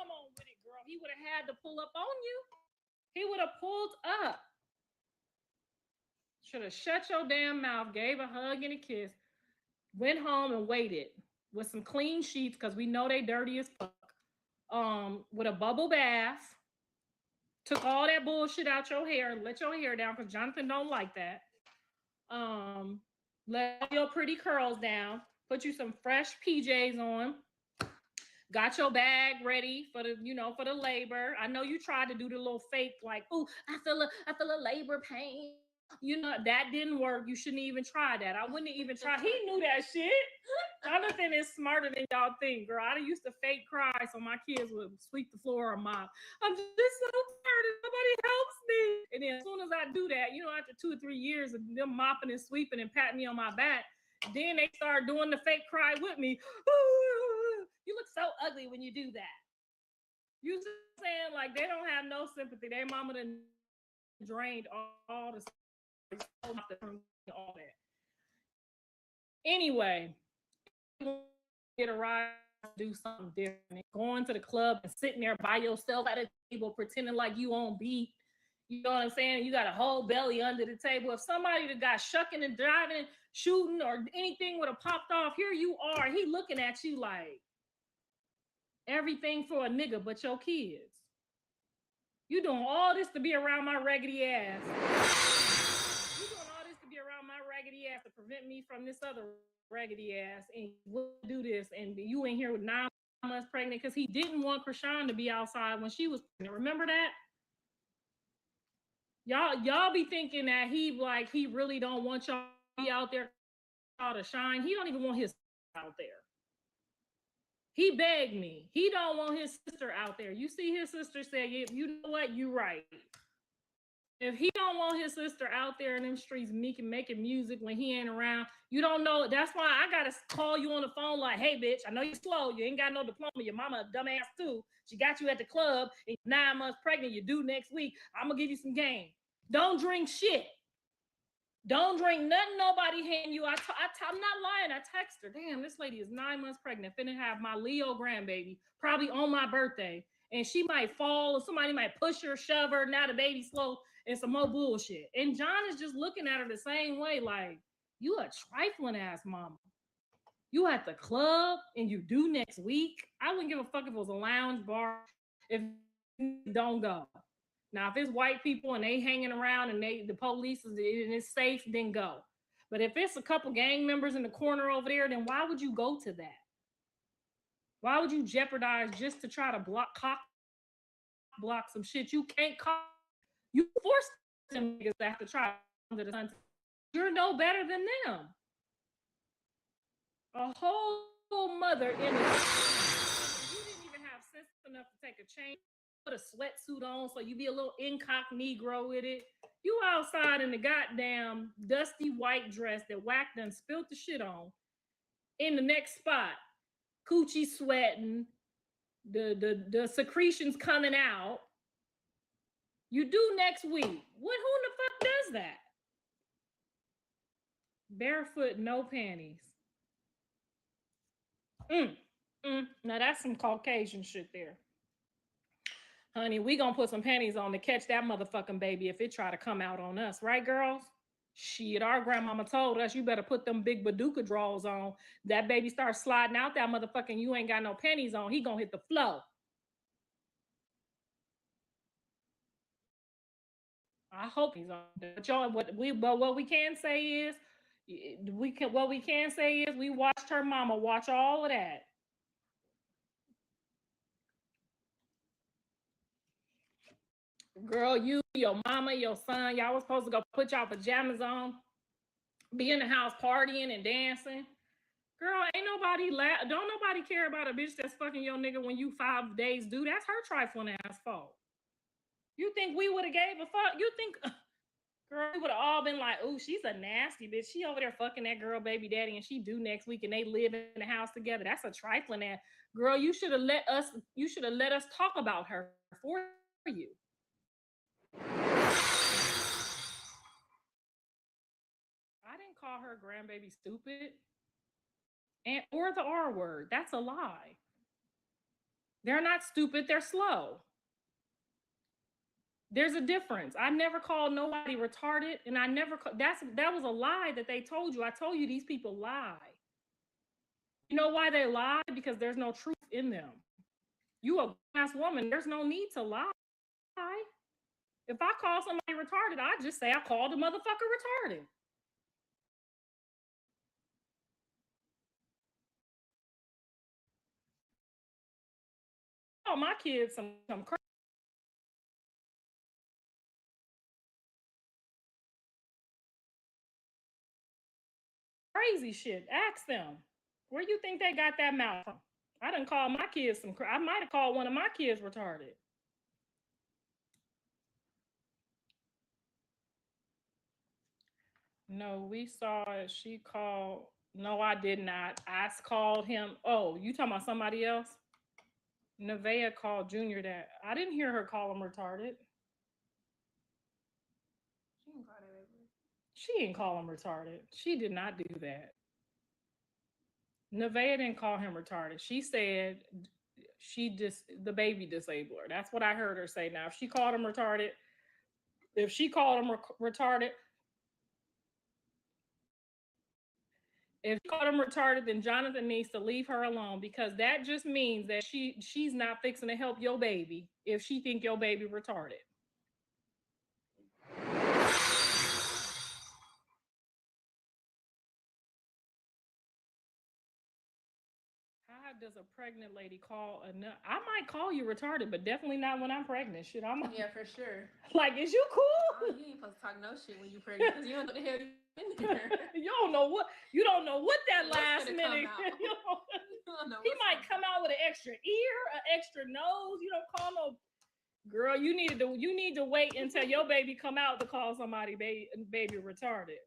on with it, girl. He would have had to pull up on you. He would have pulled up. Should have shut your damn mouth, gave a hug and a kiss, went home and waited with some clean sheets because we know they dirty as fuck. With a bubble bath, took all that bullshit out your hair, let your hair down because Jonathan don't like that. Let your pretty curls down, put you some fresh PJs on, got your bag ready for the, you know, for the labor. I know you tried to do the little fake, like, oh, I feel a labor pain. You know, that didn't work. You shouldn't even try that. I wouldn't even try. He knew that shit. Jonathan is smarter than y'all think, girl. I used to fake cry so my kids would sweep the floor or mop. I'm just so tired and nobody helps me. And then as soon as I do that, you know, after 2 or 3 years of them mopping and sweeping and patting me on my back, then they start doing the fake cry with me. You look so ugly when you do that. You saying like they don't have no sympathy. Their mama done drained all the all that. Anyway, get a ride, do something different. Going to the club and sitting there by yourself at a table, pretending like you on beat. You know what I'm saying? You got a whole belly under the table. If somebody that got shucking and driving, shooting, or anything would have popped off, here you are. He looking at you like everything for a nigga but your kids. You doing all this to be around my raggedy ass. You doing all this to be around my raggedy ass to prevent me from this other raggedy ass, and we'll do this, and you in here with 9 months pregnant because he didn't want Krishan to be outside when she was pregnant. Remember that? Y'all be thinking that he really don't want y'all to be out there to shine. He don't even want his out there. He begged me. He don't want his sister out there. You see his sister say, you know what? You right. If he don't want his sister out there in them streets making music when he ain't around, you don't know. That's why I gotta call you on the phone like, hey, bitch, I know you're slow. You ain't got no diploma. Your mama a dumbass too. She got you at the club and you're 9 months pregnant. You due next week. I'm gonna give you some game. Don't drink shit. Don't drink nothing nobody hand you. I'm not lying. I text her. Damn, this lady is 9 months pregnant. Finna have my Leo grandbaby probably on my birthday. And she might fall or somebody might push her, shove her. Now the baby's slow and some more bullshit. And John is just looking at her the same way like, you a trifling ass mama. You at the club and you do next week. I wouldn't give a fuck if it was a lounge bar. If you don't go. Now, if it's white people and they hanging around and the police and it's safe, then go. But if it's a couple gang members in the corner over there, then why would you go to that? Why would you jeopardize just to try to block some shit you can't call? You force them niggas to have to try under the sun. You're no better than them. A whole mother in the you didn't even have sense enough to take a change. Put a sweatsuit on so you be a little incognito with it. You outside in the goddamn dusty white dress that Whack done spilled the shit on. In the next spot, coochie sweating, the secretions coming out. You do next week. Who in the fuck does that? Barefoot, no panties. Now that's some Caucasian shit there. Honey, we gonna put some panties on to catch that motherfucking baby if it try to come out on us, right, girls? Shit, our grandmama told us you better put them big Baduka drawers on. That baby starts sliding out that motherfucking you ain't got no pennies on. He gonna hit the floor. I hope he's on. But y'all, what we can say is we watched her mama watch all of that. Girl, you, your mama, your son, y'all was supposed to go put y'all pajamas on, be in the house partying and dancing. Girl, ain't nobody don't nobody care about a bitch that's fucking your nigga when you 5 days due. That's her trifling ass fault. You think we would have gave a fuck? You think, girl, we would have all been like, "Ooh, she's a nasty bitch. She over there fucking that girl baby daddy, and she due next week, and they live in the house together." That's a trifling ass. Girl, you should have let us. You should have let us talk about her for you. I didn't call her grandbaby stupid and or the R word. That's a lie. They're not stupid, they're slow. There's a difference. I never called nobody retarded, and that was a lie that they told you. I told you these people lie. You know why they lie? Because there's no truth in them. You a ass woman, there's no need to lie. If I call somebody retarded, I just say I called the motherfucker retarded. Oh, my kids some crazy shit. Ask them. Where you think they got that mouth from? I didn't call my kids I might have called one of my kids retarded. No, we saw it. She called. No, I did not. I called him. Oh, you talking about somebody else? Nevaeh called Junior that. I didn't hear her call him retarded. She didn't call him retarded. She did not do that. Nevaeh didn't call him retarded. She said the baby disabler. That's what I heard her say. Now, if she called him retarded, retarded, if she called him retarded, then Jonathan needs to leave her alone, because that just means that she's not fixing to help your baby if she think your baby retarded. How does a pregnant lady call I might call you retarded, but definitely not when I'm pregnant. Shit, Yeah, for sure. Like, is you cool? Oh, you ain't supposed to talk no shit when you pregnant, because you don't know what the hell you in there. You don't know what that last minute. You don't know he might come out with an extra ear, an extra nose. You don't call no girl. You need to wait until your baby come out to call somebody baby retarded.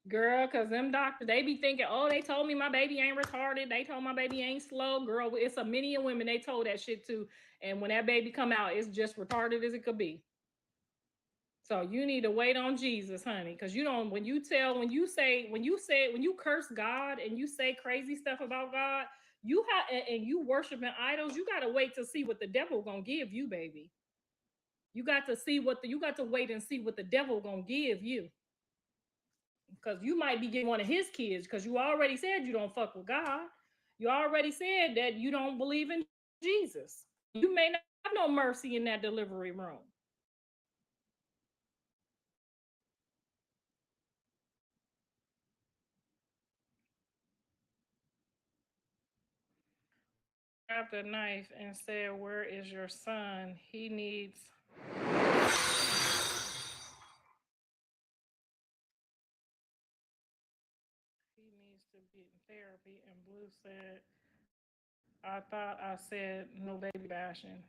Girl, cause them doctors, they be thinking, oh, they told me my baby ain't retarded. They told my baby ain't slow. Girl, it's a many of women they told that shit to. And when that baby come out, it's just retarded as it could be. So you need to wait on Jesus, honey. Cause you don't, when you curse God and you say crazy stuff about God, and you worshiping idols, you gotta wait to see what the devil gonna give you, baby. You got to wait and see what the devil gonna give you. Because you might be getting one of his kids, because you already said you don't fuck with God. You already said that you don't believe in Jesus. You may not have no mercy in that delivery room. Grabbed the knife and said, "Where is your son? He needs to be in therapy." And Blue said, "I thought I said no baby bashing."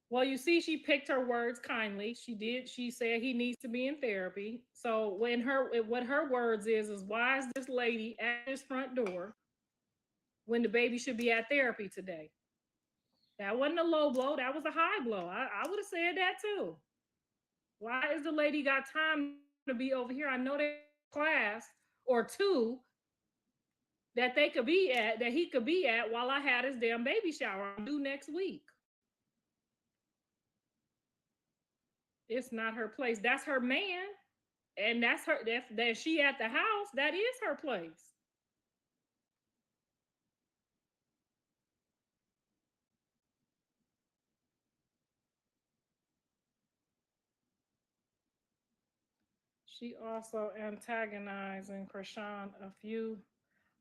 Well, you see, she picked her words kindly. She did. She said he needs to be in therapy. So what her words is why is this lady at his front door when the baby should be at therapy today? That wasn't a low blow. That was a high blow. I would have said that too. Why is the lady got time to be over here? I know they class or two. that they could be at, that he could be at while I had his damn baby shower due next week. It's not her place. That's her man. And that's her, that she at the house, that is her place. She also antagonizing Krishan a few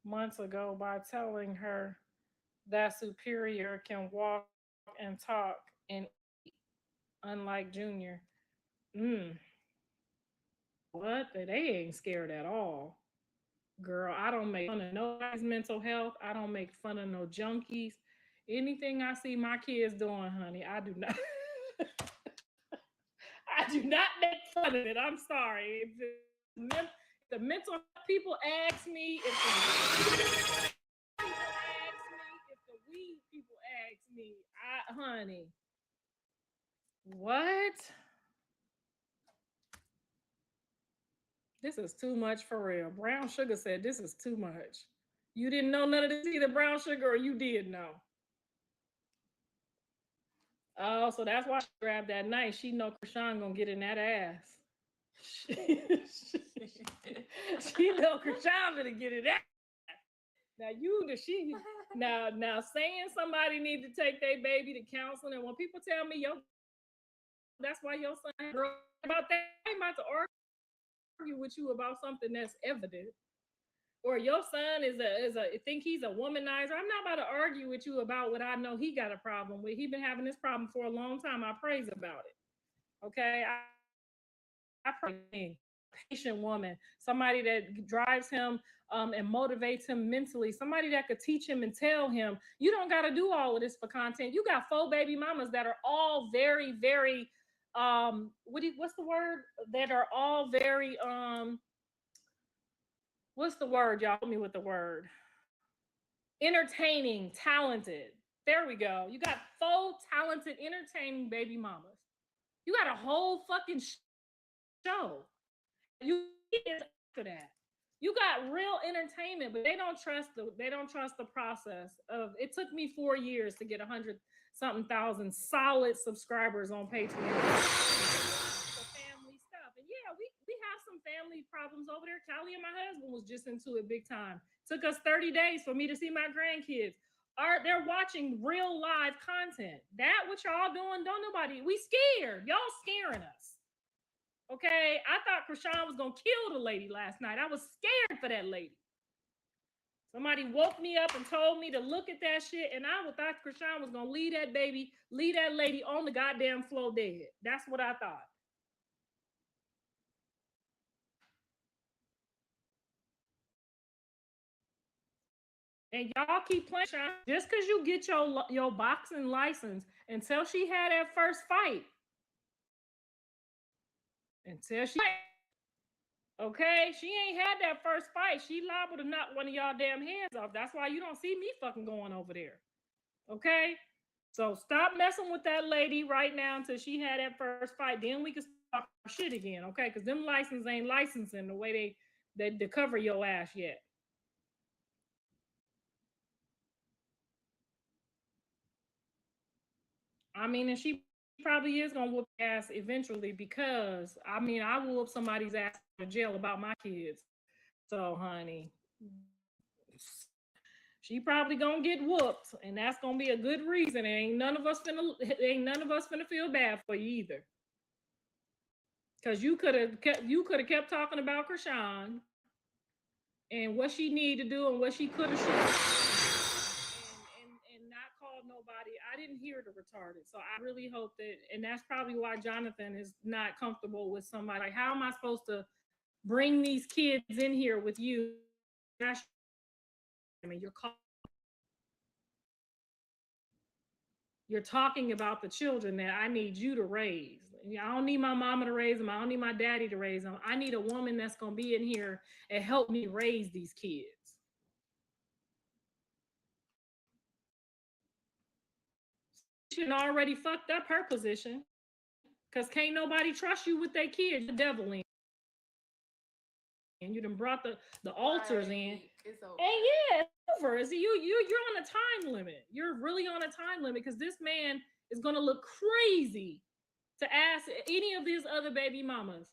months ago by telling her that Superior can walk and talk and eat, unlike Junior. Mm, what? They ain't scared at all. Girl, I don't make fun of nobody's mental health. I don't make fun of no junkies. Anything I see my kids doing, honey, I do not. I do not make fun of it. I'm sorry. If the mental people ask me, if the people ask me, if the weed people ask me, honey, what? This is too much for real. Brown Sugar said this is too much. You didn't know none of this either, Brown Sugar, or you did know? Oh, so that's why she grabbed that knife. She know Krishan gonna get in that ass. She know Krishan gonna get in that. Now now saying somebody need to take their baby to counseling, and when people tell me that's why your son girl about that, I'm about to argue with you about something that's evident. Or your son is a think he's a womanizer. I'm not about to argue with you about what I know he got a problem with. He's been having this problem for a long time. I praise about it. Okay. I praise a patient woman, somebody that drives him and motivates him mentally, somebody that could teach him and tell him, you don't got to do all of this for content. You got 4 baby mamas that are all very, very what's the word? That are all very what's the word? Y'all help me with the word. Entertaining, talented. There we go. You got 4 talented, entertaining baby mamas. You got a whole fucking show. You after that. You got real entertainment, but they don't trust the process of it. Took me 4 years to get 100 something thousand solid subscribers on Patreon. Family stuff. And yeah, we have some family problems over there. Callie and my husband was just into it big time. Took us 30 days for me to see my grandkids. They're watching real live content. That what y'all doing? Don't nobody. We scared. Y'all scaring us. Okay, I thought Krishan was gonna kill the lady last night. I was scared for that lady. Somebody woke me up and told me to look at that shit, and I thought Krishan was gonna leave that lady on the goddamn floor dead. That's what I thought. And y'all keep playing just because you get your boxing license until she had that first fight. Until she, okay, she ain't had that first fight. She liable to knock one of y'all damn heads off. That's why you don't see me fucking going over there. Okay? So stop messing with that lady right now until she had that first fight. Then we can talk shit again, okay? Because them licenses ain't licensing the way they cover your ass yet. I mean, and she probably is gonna whoop ass eventually because I mean I will whoop somebody's ass in jail about my kids. So, honey, she probably gonna get whooped, and that's gonna be a good reason. Ain't none of us finna feel bad for you either. Because you could have kept talking about Krishan and what she needed to do and what she could have and not called nobody. I didn't hear the retarded. So I really hope that, and that's probably why Jonathan is not comfortable with somebody. Like, how am I supposed to bring these kids in here with you? I mean, you're talking about the children that I need you to raise. I don't need my mama to raise them. I don't need my daddy to raise them. I need a woman that's going to be in here and help me raise these kids. She already fucked up her position because can't nobody trust you with their kids. The devil in. And you done brought the altars in. It's over. And yeah, it's over. It's you're on a time limit. You're really on a time limit because this man is gonna look crazy to ask any of these other baby mamas.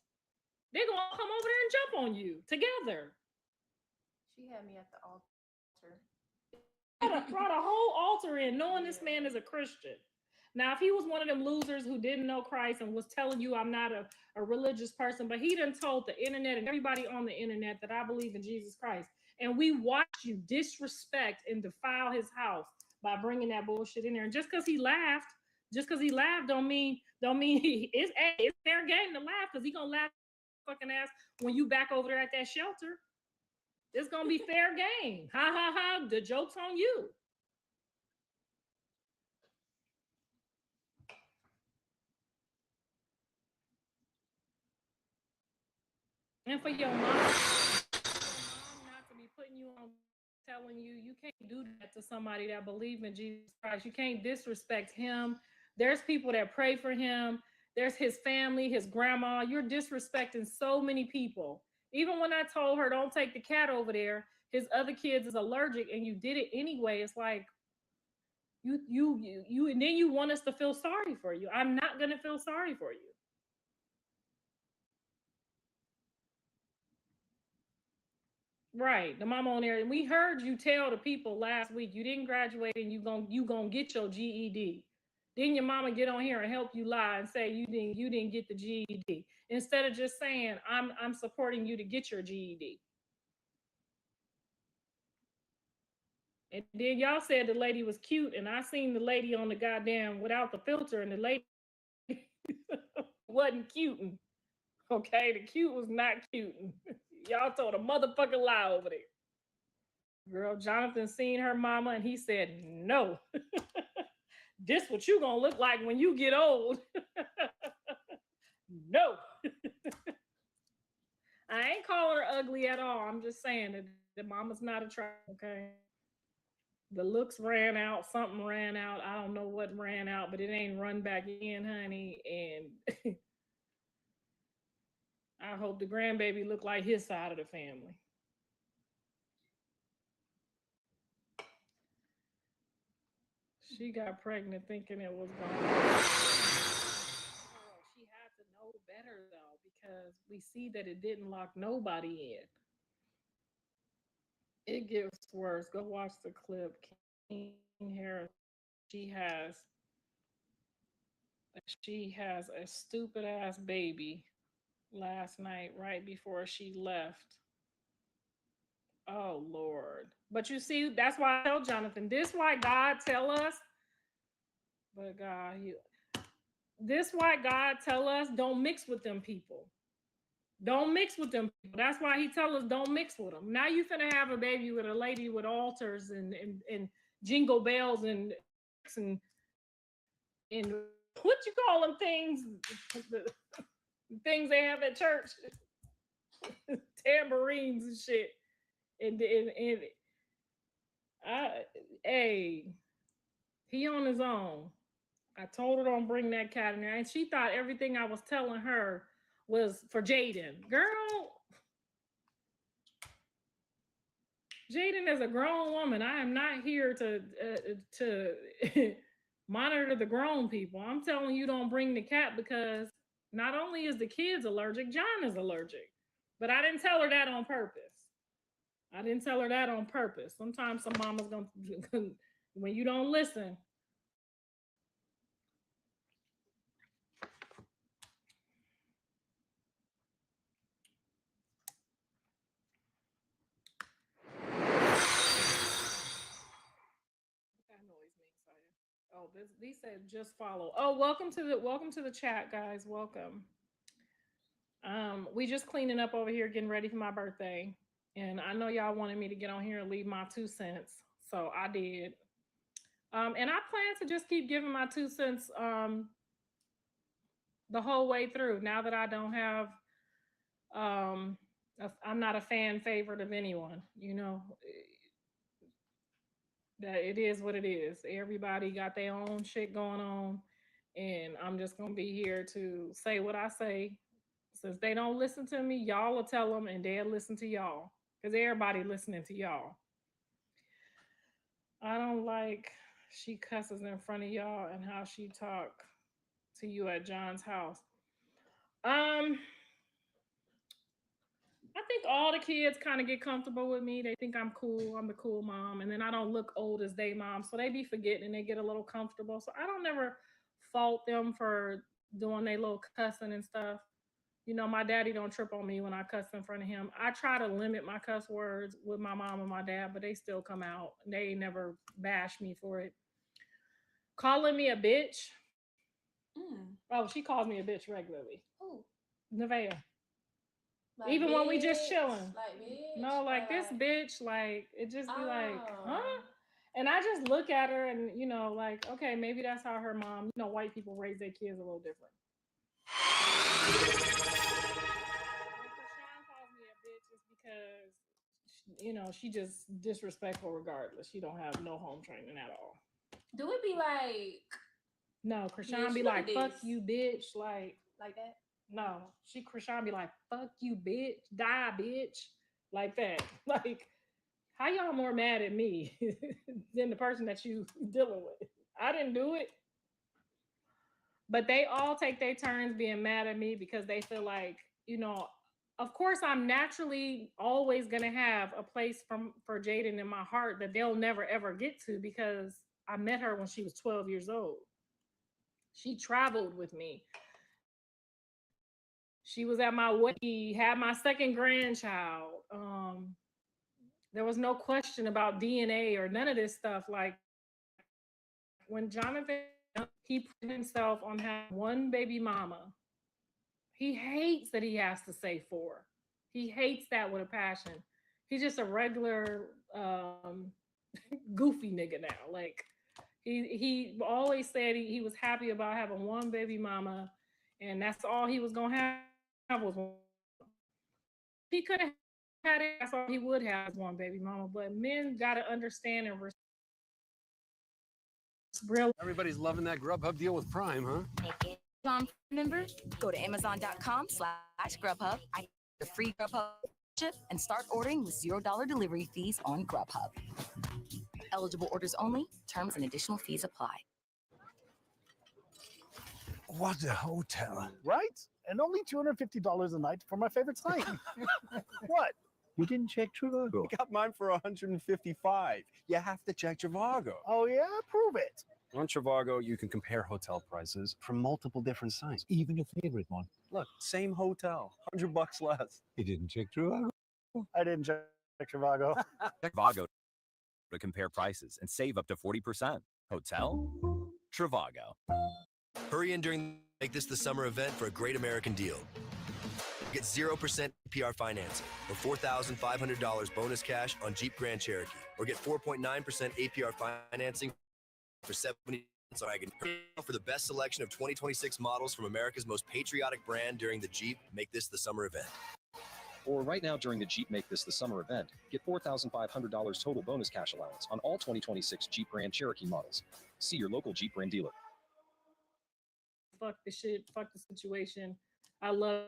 They're gonna come over there and jump on you together. She had me at the altar. Brought a whole altar in, knowing this Yeah. man is a Christian. Now, if he was one of them losers who didn't know Christ and was telling you I'm not a religious person, but he done told the internet and everybody on the internet that I believe in Jesus Christ. And we watch you disrespect and defile his house by bringing that bullshit in there. And just because he laughed don't mean it's fair game to laugh because he gonna laugh fucking ass when you back over there at that shelter. It's gonna be fair game. Ha ha ha. The joke's on you. And for your mom not to be putting you on, telling you can't do that to somebody that believes in Jesus Christ. You can't disrespect him. There's people that pray for him. There's his family, his grandma. You're disrespecting so many people. Even when I told her don't take the cat over there, his other kids is allergic, and you did it anyway. It's like you, and then you want us to feel sorry for you. I'm not gonna feel sorry for you. Right. The mama on there. And we heard you tell the people last week you didn't graduate and you gonna get your GED. Then your mama get on here and help you lie and say you didn't get the GED. Instead of just saying, I'm supporting you to get your GED. And then y'all said the lady was cute, and I seen the lady on the goddamn without the filter, and the lady wasn't cute. Okay, the cute was not cute. Y'all told a motherfucking lie over there. Girl, Jonathan seen her mama and he said, no. This what you gonna look like when you get old. No. I ain't calling her ugly at all. I'm just saying that the mama's not attractive, okay? The looks ran out, something ran out. I don't know what ran out, but it ain't run back in, honey. And I hope the grandbaby look like his side of the family. She got pregnant thinking it was going to. She had to know better though, because we see that it didn't lock nobody in. It gets worse. Go watch the clip. King Harris. She has she has a stupid ass baby last night right before she left. Oh Lord. But you see, that's why I tell Jonathan, this why God tell us, but God, this why God tell us don't mix with them people. Don't mix with them people. That's why he tell us don't mix with them. Now you finna have a baby with a lady with altars and jingle bells and and what you call them things, the things they have at church, tambourines and shit. And hey, he on his own. I told her don't bring that cat in there, and she thought everything I was telling her was for Jaden. Girl, Jaden is a grown woman. I am not here to monitor the grown people. I'm telling you don't bring the cat because not only is the kids allergic, John is allergic. But I didn't tell her that on purpose. I didn't tell her that on purpose. Sometimes some mama's gonna when you don't listen. Oh, these said just follow. Oh, welcome to the chat, guys. Welcome. We just cleaning up over here, getting ready for my birthday. And I know y'all wanted me to get on here and leave my 2 cents. So I did. And I plan to just keep giving my 2 cents the whole way through. Now that I don't have I'm not a fan favorite of anyone, that it is what it is. Everybody got their own shit going on, and I'm just gonna be here to say what I say. Since they don't listen to me, y'all will tell them, and they'll listen to y'all. because everybody listening to y'all. I don't like she cusses in front of y'all and how she talk to you at John's house. Um, I think all the kids kind of get comfortable with me. They think I'm cool. I'm the cool mom, and then I don't look old as they mom, so they be forgetting and they get a little comfortable. So I don't never fault them for doing their little cussing and stuff. You know, my daddy don't trip on me when I cuss in front of him. I try to limit my cuss words with my mom and my dad, but they still come out. They never bash me for it. Calling me a bitch. Oh, she calls me a bitch regularly. Ooh. Nevaeh. Like Even when we just bitch, chilling. like bitch. No, like this like, bitch, like it just be like, huh? oh. And I just look at her and like, okay, maybe that's how her mom, white people raise their kids a little different. When Krishan calls me a bitch, it's because she just disrespectful regardless. She don't have no home training at all. Do it be like No, Krishan bitch, be look like, at fuck this. you, bitch. Like that? no. Krishan be like, fuck you, bitch. Die, bitch. Like that. Like, how y'all more mad at me than the person that you dealing with? I didn't do it. But they all take their turns being mad at me because they feel like, of course I'm naturally always gonna have a place for Jaden in my heart that they'll never ever get to because I met her when she was 12 years old. She traveled with me. She was at my wedding, had my second grandchild. There was no question about DNA or none of this stuff. Like when Jonathan, he put himself on having one baby mama. He hates that he has to say four. He hates that with a passion. He's just a regular goofy nigga now. Like he always said he was happy about having one baby mama, and that's all he was gonna have was one. He could have had it. That's all he would have is one baby mama. But men gotta understand and real. Everybody's loving that Grubhub deal with Prime, huh? Make it Amazon member. Go to Amazon.com/Grubhub. I get the free Grubhub chip and start ordering with $0 delivery fees on Grubhub. Eligible orders only. Terms and additional fees apply. What a hotel. Right? And only $250 a night for my favorite site. What? You didn't check Trivago? I got mine for $155. You have to check Trivago. Oh, yeah? Prove it. On Trivago, you can compare hotel prices from multiple different sites. Even your favorite one. Look, same hotel, $100 less. You didn't check Trivago? I didn't check Trivago. Check Trivago to compare prices and save up to 40%. Hotel? Trivago. Hurry in during Make This the Summer event for a great American deal. Get 0% APR financing or $4,500 bonus cash on Jeep Grand Cherokee, or get 4.9% APR financing for 70 months on Wagon. For the best selection of 2026 models from America's most patriotic brand during the Jeep Make This the Summer event. Or right now during the Jeep Make This the Summer event, get $4,500 total bonus cash allowance on all 2026 Jeep Grand Cherokee models. See your local Jeep brand dealer. Fuck the shit, fuck the situation. I love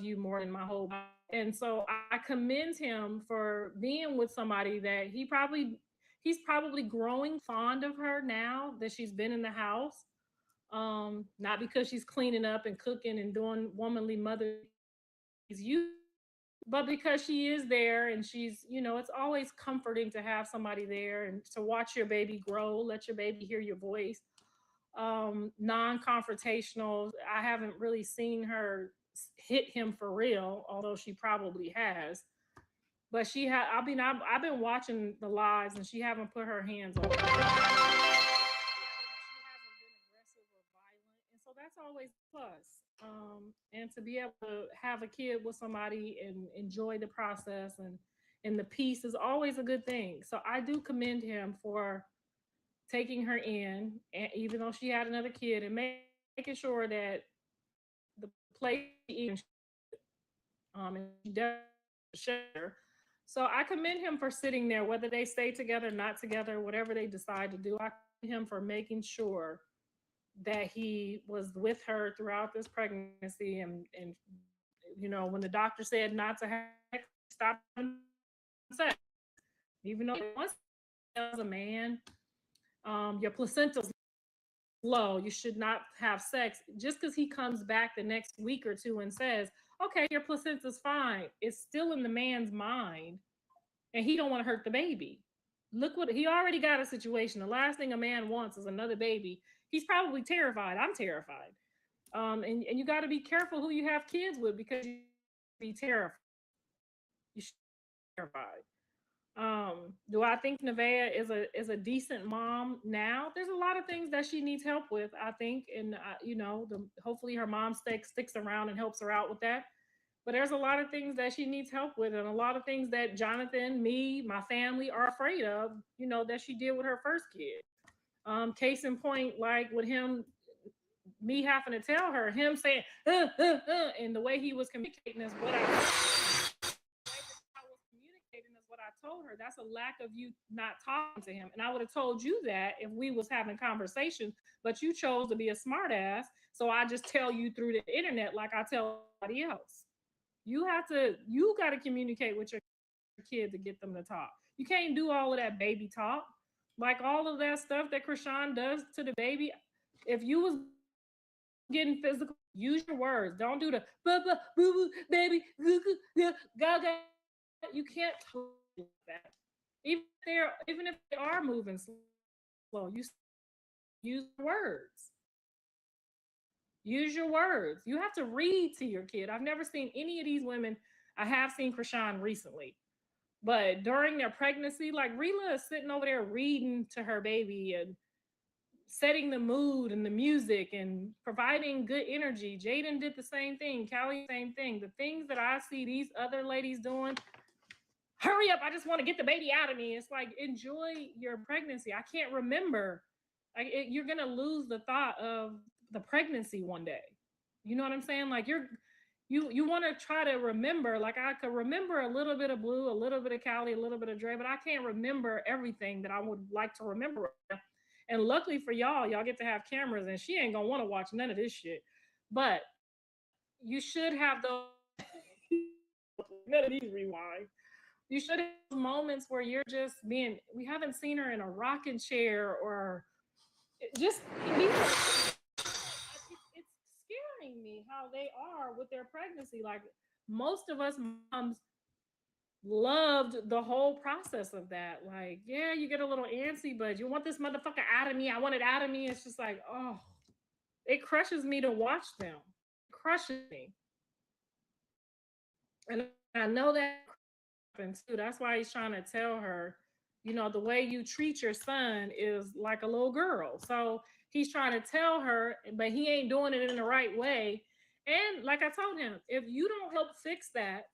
you more than my whole body. And so I commend him for being with somebody that he's probably growing fond of her now that she's been in the house. Not because she's cleaning up and cooking and doing womanly mother you, but because she is there and she's, it's always comforting to have somebody there and to watch your baby grow, let your baby hear your voice. Non-confrontational. I haven't really seen her hit him for real, although she probably has. But I've been watching the lives and she haven't put her hands on her. She hasn't been aggressive or violent. And so that's always a plus. And to be able to have a kid with somebody and enjoy the process and the peace is always a good thing. So I do commend him for taking her in, and even though she had another kid, and making sure that the place and she does share. So I commend him for sitting there, whether they stay together, not together, whatever they decide to do. I commend him for making sure that he was with her throughout this pregnancy, and when the doctor said not to have, stop sex. Even though once as a man, your placenta's low, you should not have sex. Just because he comes back the next week or two and says, okay, your placenta's fine, it's still in the man's mind, and he don't want to hurt the baby. Look what he already got a situation. The last thing a man wants is another baby. He's probably terrified. I'm terrified. And you got to be careful who you have kids with because you be terrified. You should be terrified. Do I think Nevaeh is a decent mom now? There's a lot of things that she needs help with, I think, and hopefully her mom sticks around and helps her out with that. But there's a lot of things that she needs help with, and a lot of things that Jonathan, me, my family are afraid of. That she did with her first kid. Case in point, like with him, me having to tell her, him saying, and the way he was communicating is what I told her. That's a lack of you not talking to him. And I would have told you that if we was having conversations, but you chose to be a smartass. So I just tell you through the internet like I tell everybody else. You got to communicate with your kid to get them to talk. You can't do all of that baby talk. Like all of that stuff that Krishan does to the baby. If you was getting physical, use your words. Don't do the boo boo baby gaga. You can't talk like that. Even if they are moving slow, you use words. Use your words. You have to read to your kid. I've never seen any of these women. I have seen Krishan recently, but during their pregnancy, like Rila is sitting over there reading to her baby and setting the mood and the music and providing good energy. Jaden did the same thing. Callie, same thing. The things that I see these other ladies doing, hurry up, I just want to get the baby out of me. It's like, enjoy your pregnancy. I can't remember. You're going to lose the thought of the pregnancy one day. You know what I'm saying? Like you want to try to remember, like I could remember a little bit of Blue, a little bit of Callie, a little bit of Dre, but I can't remember everything that I would like to remember. And luckily for y'all get to have cameras and she ain't going to want to watch none of this shit. But you should have those none of these rewinds. You should have moments where you're just we haven't seen her in a rocking chair or just it's scaring me how they are with their pregnancy. Like most of us moms loved the whole process of that. Like, yeah, you get a little antsy, but you want this motherfucker out of me. I want it out of me. It's just like, oh, it crushes me to watch them. It crushes me. And I know that happens too. That's why he's trying to tell her, the way you treat your son is like a little girl. So he's trying to tell her, but he ain't doing it in the right way. And like I told him, if you don't help fix that,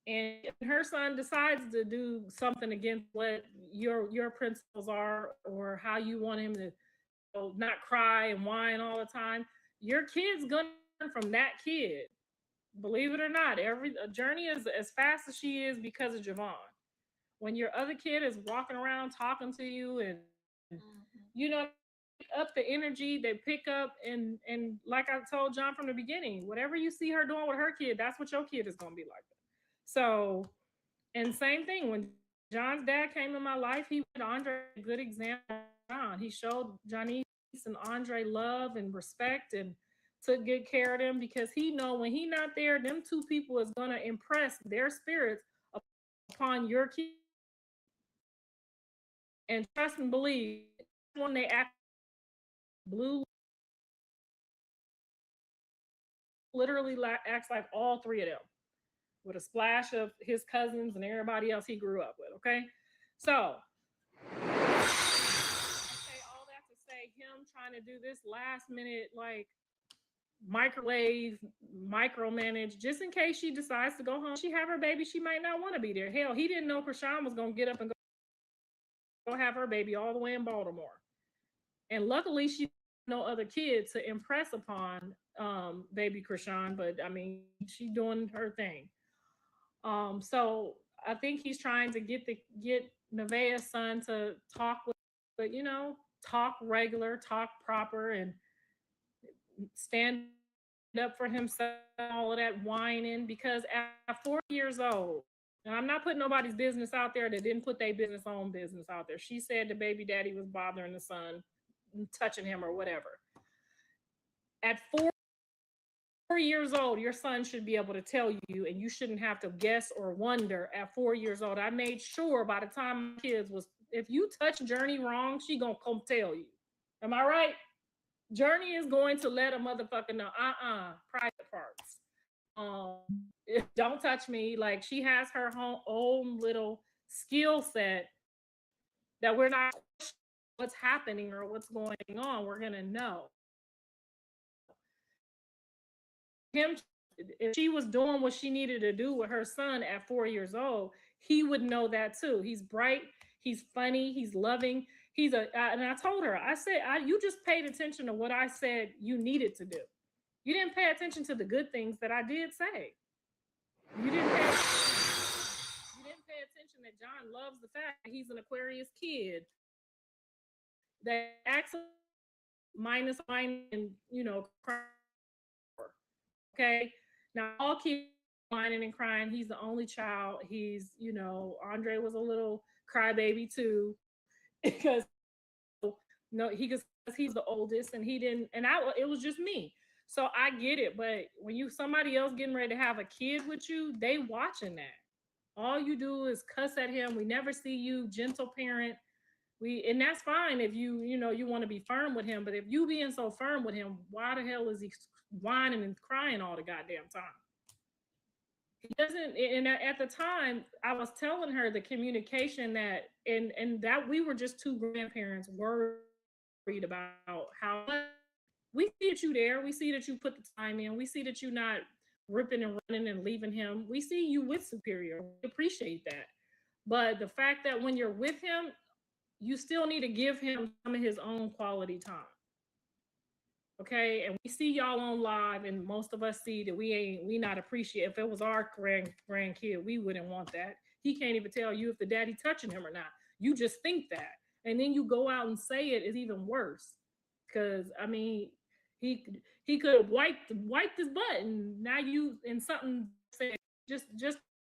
and her son decides to do something against what your principles are or how you want him to not cry and whine all the time, your kid's gonna learn from that kid. Believe it or not, every journey is as fast as she is because of Javon. When your other kid is walking around talking to you and pick up the energy they pick up, and like I told John from the beginning, whatever you see her doing with her kid, that's what your kid is gonna be like. So, and same thing when John's dad came in my life, he made Andre a good example. He showed Johnny and Andre love and respect and took good care of them because he know when he not there, them two people is gonna impress their spirits upon your kid. And trust and believe, when they act, Blue literally acts like all three of them, with a splash of his cousins and everybody else he grew up with. Okay, so I say all that to say him trying to do this last minute like microwave, micromanage, just in case she decides to go home. She have her baby, she might not want to be there. Hell, he didn't know Krishan was gonna get up and go have her baby all the way in Baltimore. And luckily she no other kids to impress upon baby Krishan, but I mean she doing her thing. So I think he's trying to get Nevaeh's son to talk with, but talk regular, talk proper, and stand up for himself, all of that whining, because at 4 years old, And I'm not putting nobody's business out there that didn't put their business out there. She said the baby daddy was bothering the son, touching him or whatever. At 4 years old, your son should be able to tell you, and you shouldn't have to guess or wonder at 4 years old. I made sure by the time my kids was, if you touch Journey wrong, she gonna come tell you. Am I right? Journey is going to let a motherfucker know, private parts. Don't touch me. Like she has her own little skill set that we're not what's happening or what's going on. We're gonna know. Him, if she was doing what she needed to do with her son at 4 years old, he would know that too. He's bright, he's funny, he's loving. And I told her, I said, you just paid attention to what I said you needed to do. You didn't pay attention to the good things that I did say. You didn't pay attention that John loves the fact that he's an Aquarius kid. That acts minus wine and okay. Now all keep whining and crying. He's the only child. Andre was a little crybaby too, because no, because he's the oldest and he didn't, and it was just me. So I get it, but when somebody else getting ready to have a kid with you, they watching that. All you do is cuss at him. We never see you gentle parent. And that's fine if you want to be firm with him, but if you being so firm with him, why the hell is he whining and crying all the goddamn time? He doesn't. And at the time, I was telling her the communication and that we were just two grandparents worried about how we see that you there. We see that you put the time in. We see that you're not ripping and running and leaving him. We see you with Superior. We appreciate that. But the fact that when you're with him, you still need to give him some of his own quality time. Okay. And we see y'all on live, and most of us see that we not appreciate. If it was our grandkid, we wouldn't want that. He can't even tell you if the daddy touching him or not. You just think that. And then you go out and say it is even worse. Cause I mean, he could have wiped his butt, and now you in something say just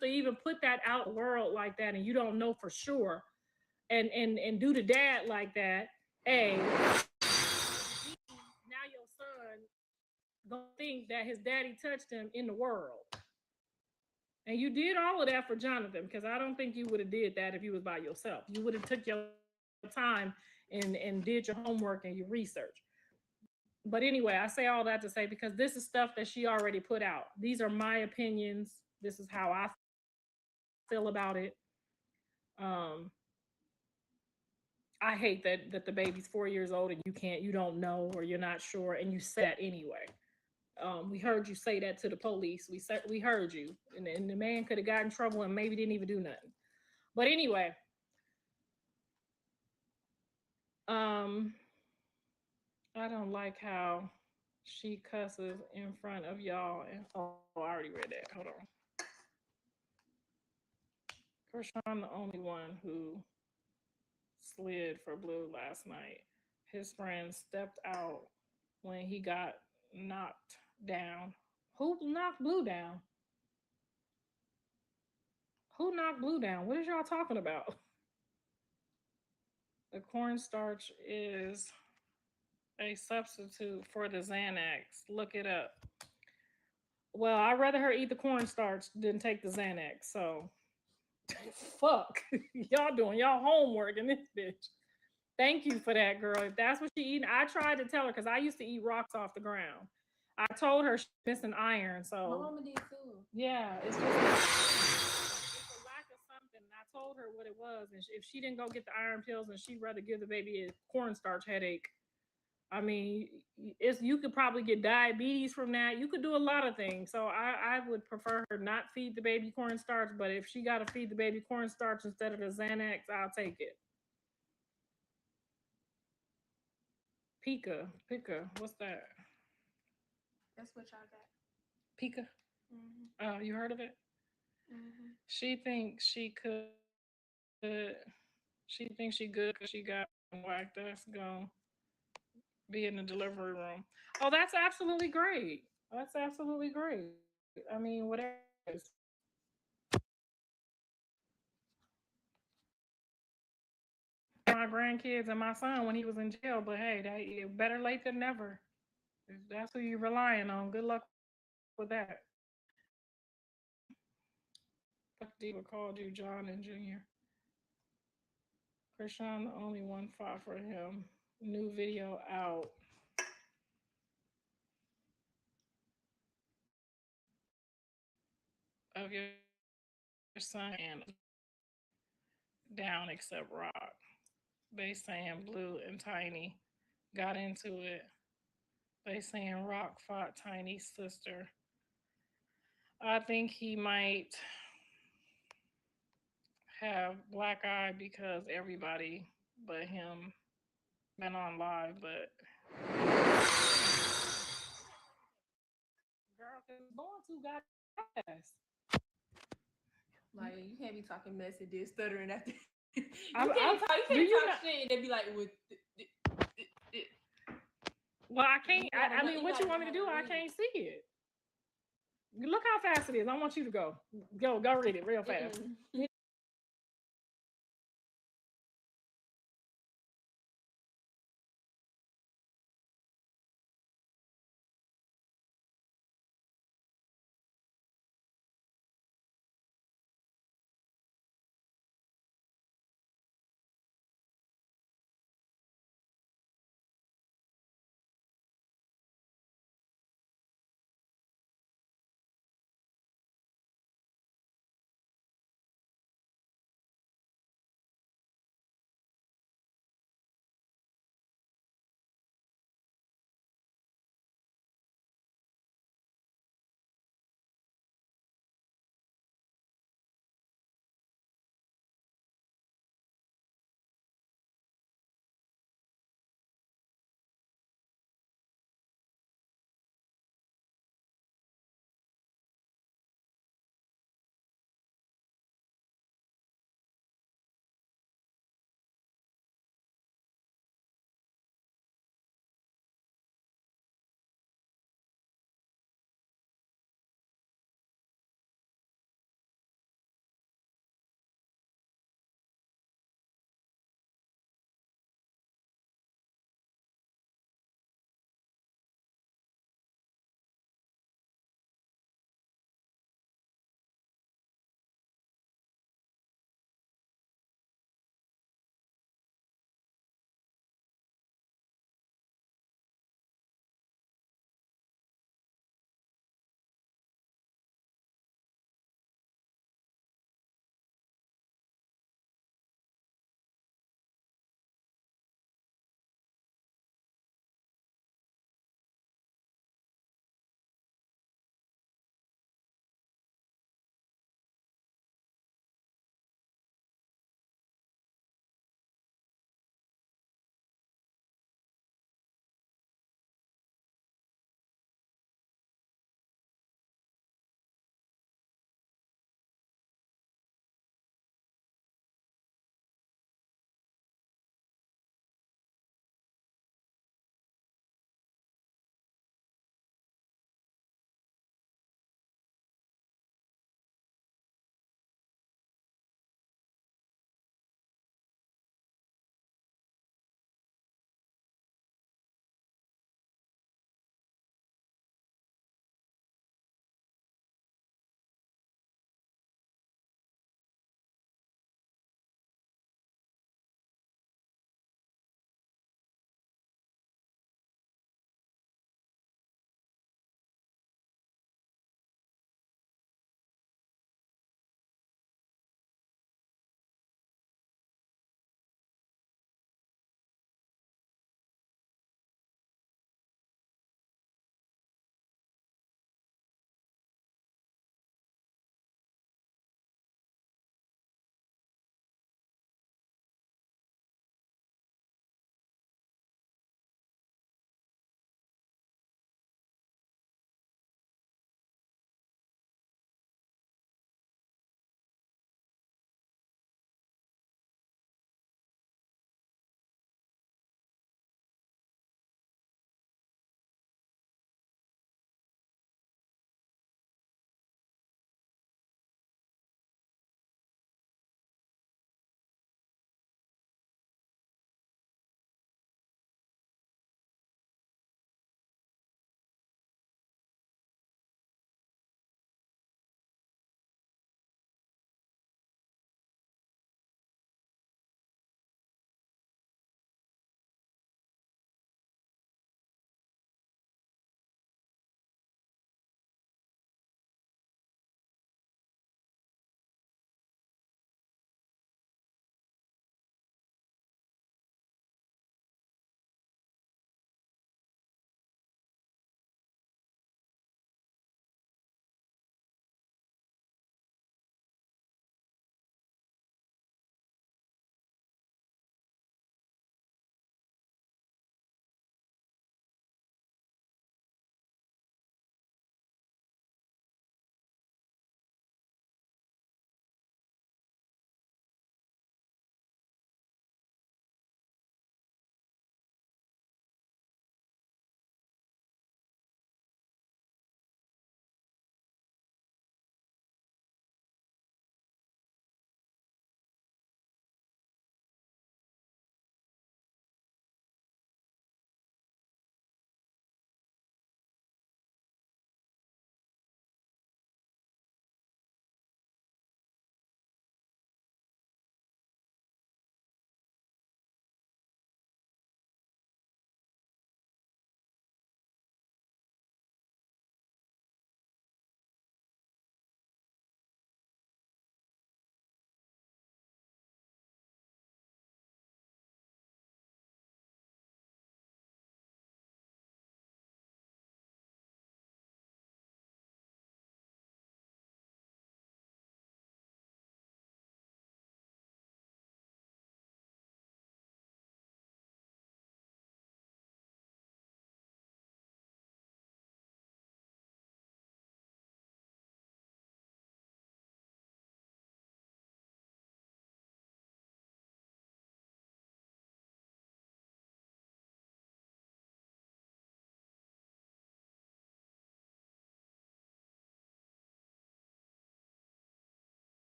to even put that out in the world like that, and you don't know for sure, and do the dad like that. Hey, now your son gonna think that his daddy touched him in the world. And you did all of that for Jonathan, because I don't think you would have did that if you was by yourself. You would have took your time and did your homework and your research. But anyway, I say all that to say, because this is stuff that she already put out. These are my opinions. This is how I feel about it. I hate that the baby's 4 years old and you don't know, or you're not sure, and you said anyway. We heard you say that to the police. We heard you, and the man could have gotten in trouble and maybe didn't even do nothing. But anyway, I don't like how she cusses in front of y'all. And I already read that. Hold on. Kershawn, the only one who slid for Blue last night. His friend stepped out when he got knocked down. Who knocked Blue down? Who knocked Blue down? What is y'all talking about? The cornstarch is a substitute for the Xanax. Look it up. Well, I'd rather her eat the cornstarch than take the Xanax. So, fuck. Y'all doing y'all homework in this bitch. Thank you for that, girl. If that's what she eating, I tried to tell her, because I used to eat rocks off the ground. I told her she's missing iron. So, my mama did too. Yeah, it's just it's a lack of something. And I told her what it was, and if she didn't go get the iron pills, and she'd rather give the baby a cornstarch headache. I mean, you could probably get diabetes from that. You could do a lot of things. So I would prefer her not feed the baby cornstarch. But if she got to feed the baby cornstarch instead of the Xanax, I'll take it. Pika, what's that? That's what y'all got. Pika. Oh, you heard of it? She thinks she could. She thinks she good because she got whacked. That's gonna be in the delivery room. Oh, that's absolutely great. That's absolutely great. I mean, whatever. my grandkids and my son when he was in jail. But hey, better late than never. If that's who you're relying on, good luck with that. What diva called you John and Junior? Krishan, the only one fought for him. New video out. Of your son and down except Rock. They saying Blue and Tiny got into it. They saying Rock fought Tiny's sister. I think he might have black eye because everybody but him been on live, but girl, it's going too fast. Like you can't be talking mess and then stuttering after. You I'm- can't talk do you shit not- and then be like with. Well, I can't. You gotta I know- mean, you what you gotta want me to know do? how to I read. can't see it. Look how fast it is. I want you to go. Go read it real fast. Mm-mm.